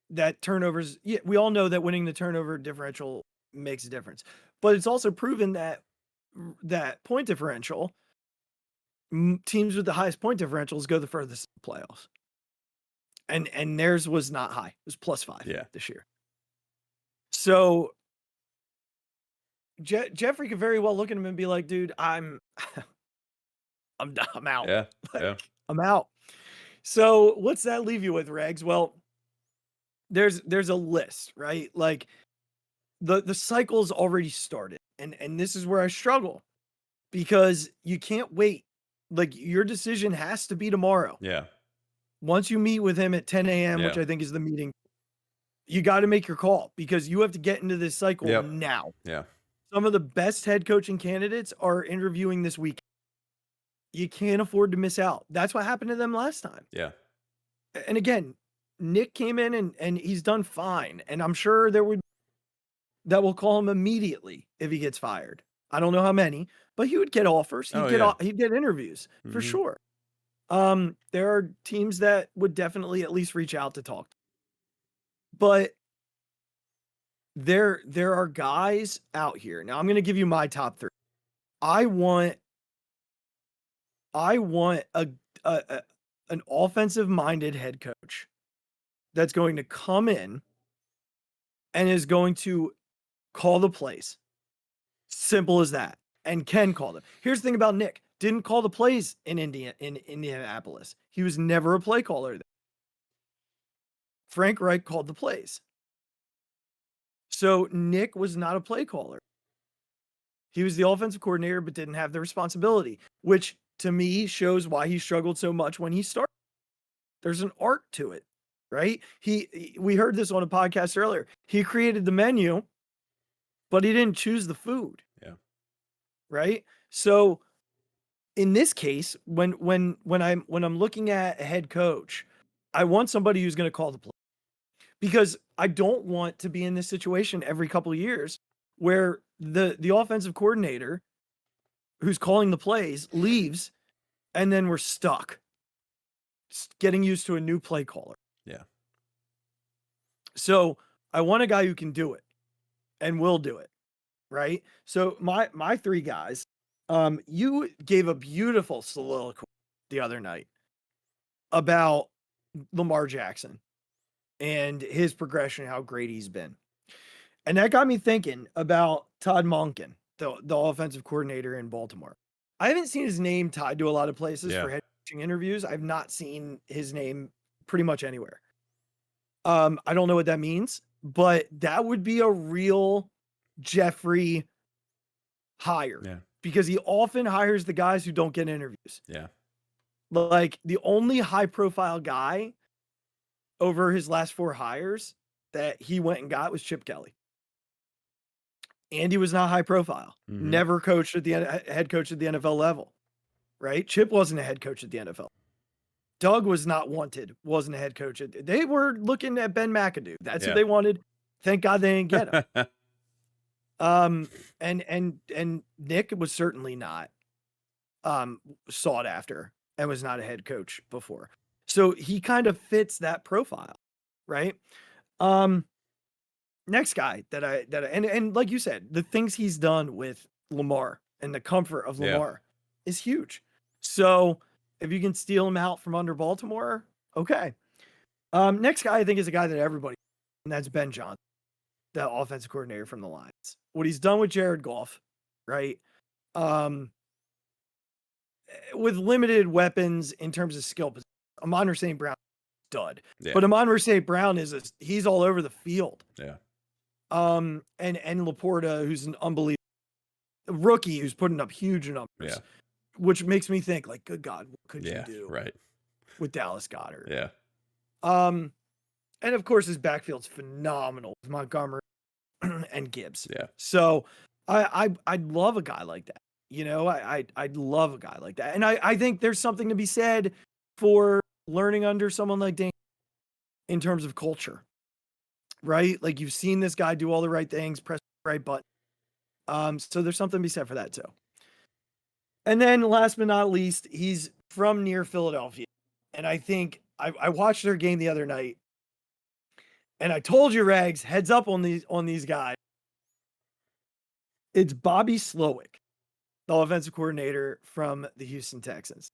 That turnovers, we all know that winning the turnover differential makes a difference, but it's also proven that point differential, teams with the highest point differentials go the furthest in the playoffs. And theirs was not high. It was +5 this year. So Jeffrey could very well look at him and be like, dude, I'm out. Yeah. I'm out. So what's that leave you with, Regz? Well, there's a list, right? Like the cycle's already started. And this is where I struggle, because you can't wait. Like, your decision has to be tomorrow. Yeah. Once you meet with him at 10 a.m., which I think is the meeting, you got to make your call, because you have to get into this cycle now. Yeah. Some of the best head coaching candidates are interviewing this week. You can't afford to miss out. That's what happened to them last time. Yeah. And again, Nick came in and he's done fine. And I'm sure that will call him immediately if he gets fired. I don't know how many, but he would get offers. He'd get interviews for sure. There are teams that would definitely at least reach out to talk. But there are guys out here. Now I'm going to give you my top 3. I want an offensive minded head coach that's going to come in and is going to call the plays. Simple as that. And can call them. Here's the thing about Nick. Didn't call the plays in Indianapolis. He was never a play caller there. Frank Reich called the plays. So Nick was not a play caller. He was the offensive coordinator, but didn't have the responsibility, which to me shows why he struggled so much when he started. There's an art to it, right? We heard this on a podcast earlier. He created the menu, but he didn't choose the food. Yeah. Right? So in this case, when I'm looking at a head coach, I want somebody who's going to call the play, because I don't want to be in this situation every couple of years where the offensive coordinator who's calling the plays leaves, and then we're stuck getting used to a new play caller. Yeah. So I want a guy who can do it and will do it. Right. So my 3 guys, You gave a beautiful soliloquy the other night about Lamar Jackson and his progression, how great he's been. And that got me thinking about Todd Monken, the offensive coordinator in Baltimore. I haven't seen his name tied to a lot of places for head coaching interviews. I've not seen his name pretty much anywhere. I don't know what that means, but that would be a real Jeffrey hire because he often hires the guys who don't get interviews. Yeah. Like the only high profile guy over his last 4 hires that he went and got was Chip Kelly. Andy was not high profile, never coached at the head coach at the NFL level, right? Chip wasn't a head coach at the NFL. Doug was not wanted, wasn't a head coach. They were looking at Ben McAdoo. That's what they wanted. Thank God they didn't get him. And Nick was certainly not sought after and was not a head coach before. So he kind of fits that profile, right? Next guy and like you said, the things he's done with Lamar and the comfort of Lamar is huge. So if you can steal him out from under Baltimore, okay. Next guy I think is a guy that everybody, and that's Ben Johnson, the offensive coordinator from the Lions. What he's done with Jared Goff, right? With limited weapons in terms of skill position, Amon-Ra St. Brown, stud. Yeah. But Amon-Ra St. Brown he's all over the field. Yeah. And Laporta, who's an unbelievable rookie who's putting up huge numbers, which makes me think, like, good God, what could you do with Dallas Goedert? Yeah. And of course his backfield's phenomenal with Montgomery and Gibbs. Yeah. So I'd love a guy like that. You know, I'd love a guy like that. And I think there's something to be said for learning under someone like Dan in terms of culture. Right? Like you've seen this guy do all the right things, press the right button. So there's something to be said for that too. And then last but not least, he's from near Philadelphia. And I think I watched their game the other night. And I told you, Regz, heads up on these guys. It's Bobby Slowick, the offensive coordinator from the Houston Texans.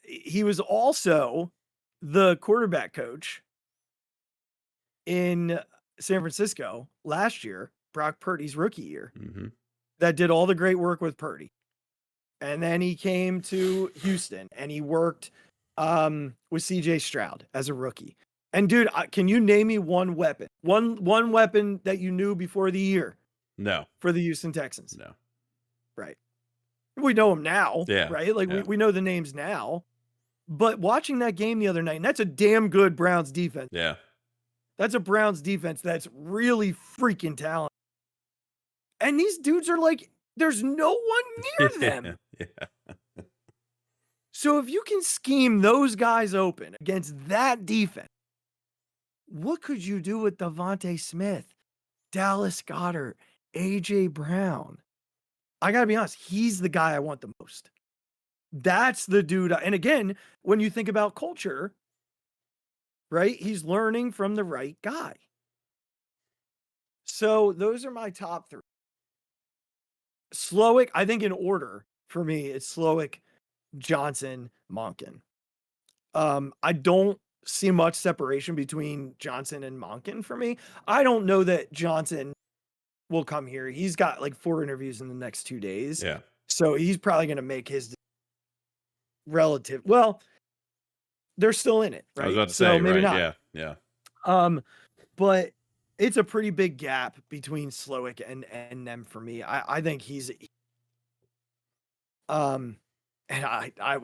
He was also the quarterback coach in San Francisco last year, Brock Purdy's rookie year, that did all the great work with Purdy. And then he came to Houston and he worked with CJ Stroud as a rookie. And dude, can you name me one weapon that you knew before the year? No. For the Houston Texans? No. Right. We know them now, right? Like we know the names now. But watching that game the other night, and that's a damn good Browns defense. Yeah. That's a Browns defense that's really freaking talented. And these dudes are like, there's no one near them. So if you can scheme those guys open against that defense, what could you do with Devontae Smith, Dallas Goedert, AJ Brown? I got to be honest, he's the guy I want the most. That's the dude. And again, when you think about culture, right? He's learning from the right guy. So those are my top 3. Slowick, I think in order for me, it's Slowick, Johnson, Monken. I don't see much separation between Johnson and Monken for me. I don't know that Johnson will come here. He's got like 4 interviews in the next 2 days. Yeah. So he's probably going to make his relative. Well, they're still in it, right? I was about to say, maybe right? Not. Yeah. But it's a pretty big gap between Slowick and them for me. I think he's and I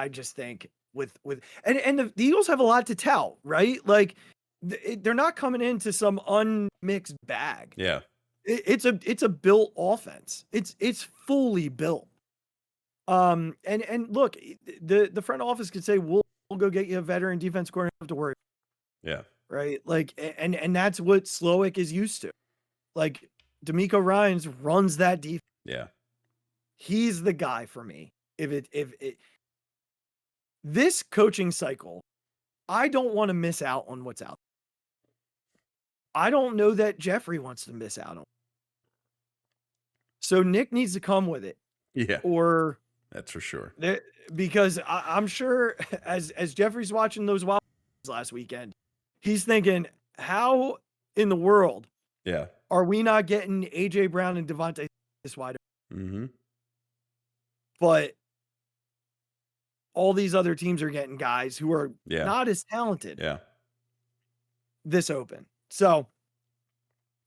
just think with and the Eagles have a lot to tell, right? Like they're not coming into some unmixed bag. Yeah. It's a built offense. It's fully built. And look, the front office could say we'll go get you a veteran defense coordinator, don't have to worry. Yeah. Right. Like, and that's what Slowick is used to. Like DeMeco Ryans runs that defense. Yeah. He's the guy for me. This coaching cycle, I don't want to miss out on what's out. I don't know that Jeffrey wants to miss out on. So Nick needs to come with it. Yeah, Or that's for sure. because I'm sure as Jeffrey's watching those Wild last weekend, he's thinking, how in the world are we not getting AJ Brown and Devontae this wide open? Mm-hmm. But all these other teams are getting guys who are not as talented this open. So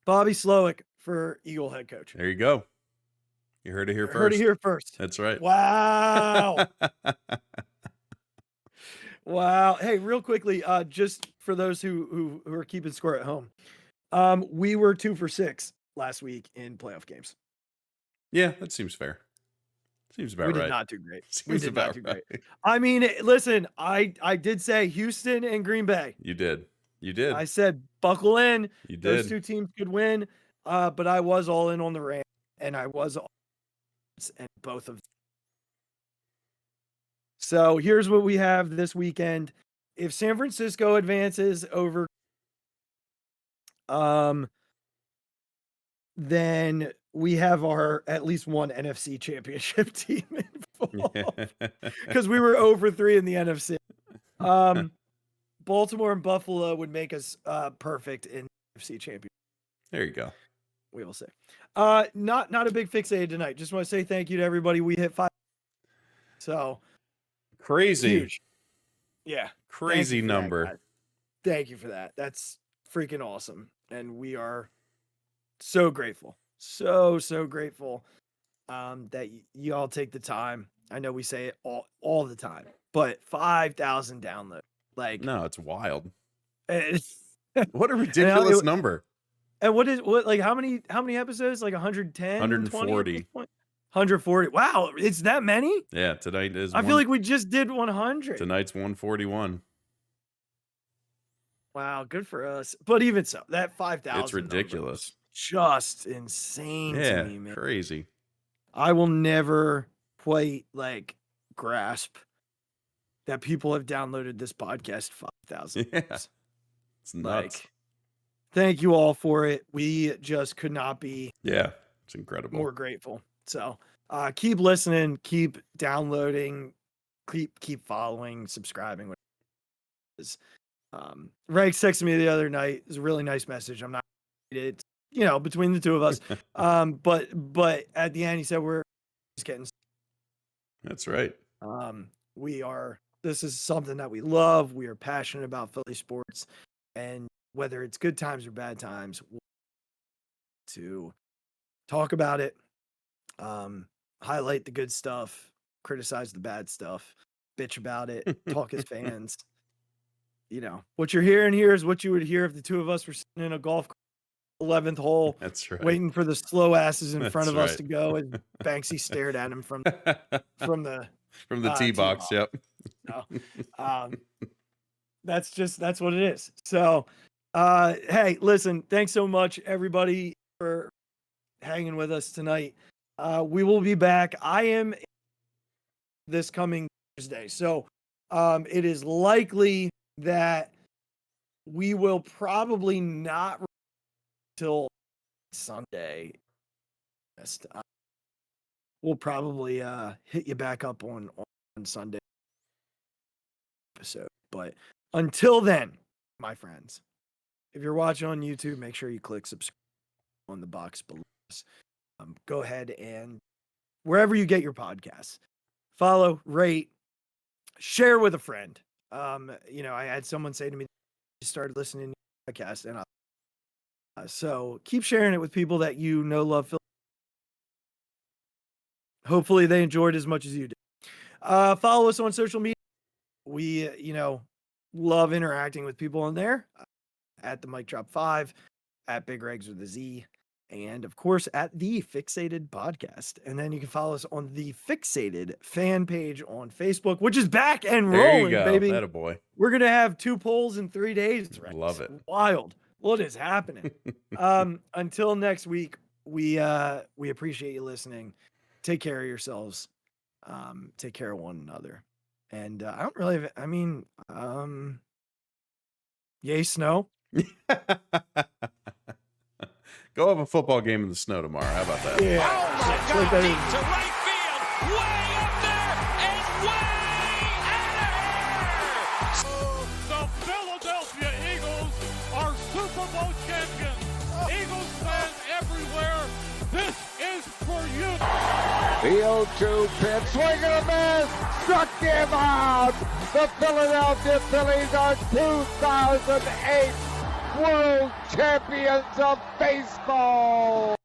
Bobby Slowick for Eagle head coach. There you go. You heard it here first. Heard it here first. That's right. Wow. Wow. Hey, real quickly, just for those who are keeping score at home, we were 2 for 6 last week in playoff games. Yeah, that seems fair. Seems about right. We did not do great. Seems about right. I mean, listen, I did say Houston and Green Bay. You did. You did. I said buckle in. You did. Those two teams could win. But I was all in on the Rams, and I was all in both of them. So here's what we have this weekend. If San Francisco advances over, then we have our at least one NFC championship team involved because we were over 3 in the NFC. Baltimore and Buffalo would make us perfect in NFC championship. There you go. We will say. Not a big fixated tonight. Just want to say thank you to everybody. We hit 5. So crazy. Huge. Yeah. Crazy number. Thank you for that. That's freaking awesome. And we are so grateful. So grateful that y'all take the time. I know we say it all the time, but 5,000 downloads. Like, no, it's wild. What a ridiculous number. And like how many episodes? Like 110, 140. 140. Wow, it's that many? Yeah, tonight is. I feel like we just did 100. Tonight's 141. Wow, good for us. But even so, that 5,000. It's ridiculous. Just insane to me, man. Crazy. I will never quite grasp that people have downloaded this podcast 5,000. Yeah. It's nuts. Thank you all for it. We just could not be it's incredible. More grateful. So keep listening, keep downloading, keep following, subscribing. Regz texted me the other night. It was a really nice message. I'm not it, between the two of us. But at the end he said we're just getting. That's right. This is something that we love. We are passionate about Philly sports, and whether it's good times or bad times, we'll to talk about it, highlight the good stuff, criticize the bad stuff, bitch about it, talk as fans. What you're hearing here is what you would hear if the two of us were sitting in a golf 11th hole. That's right. Waiting for the slow asses in front of us to go, and Banksy stared at him from the tee box. Yep. So, that's what it is. So, hey, listen, thanks so much everybody for hanging with us tonight. We will be back. I am this coming Thursday. So, it is likely that we will probably not till Sunday. We'll probably hit you back up on Sunday episode. But until then, my friends, if you're watching on YouTube, make sure you click subscribe on the box below us. Go ahead and wherever you get your podcasts, follow, rate, share with a friend. I had someone say to me, you started listening to the podcast, and so keep sharing it with people that love Philly. Hopefully they enjoyed as much as you did. Follow us on social media. We, love interacting with people on there. At the Mic Drop 5, at Big Regz with a Z, and of course at the Phixated Podcast. And then you can follow us on the Phixated fan page on Facebook, which is back and rolling, baby. That a boy. We're gonna have 2 polls in 3 days. Regz. Love it. Wild. What is happening? Until next week, we appreciate you listening. Take care of yourselves. Take care of one another. And I don't really yay snow. Go have a football game in the snow tomorrow. How about that? Yeah. Oh my God! Deep to right field, way up there and way out of here. The Philadelphia Eagles are Super Bowl champions. Eagles fans everywhere, this is for you. The 0-2 pitch, swing and a miss, struck him out. The Philadelphia Phillies are 2008 World Champions of Baseball.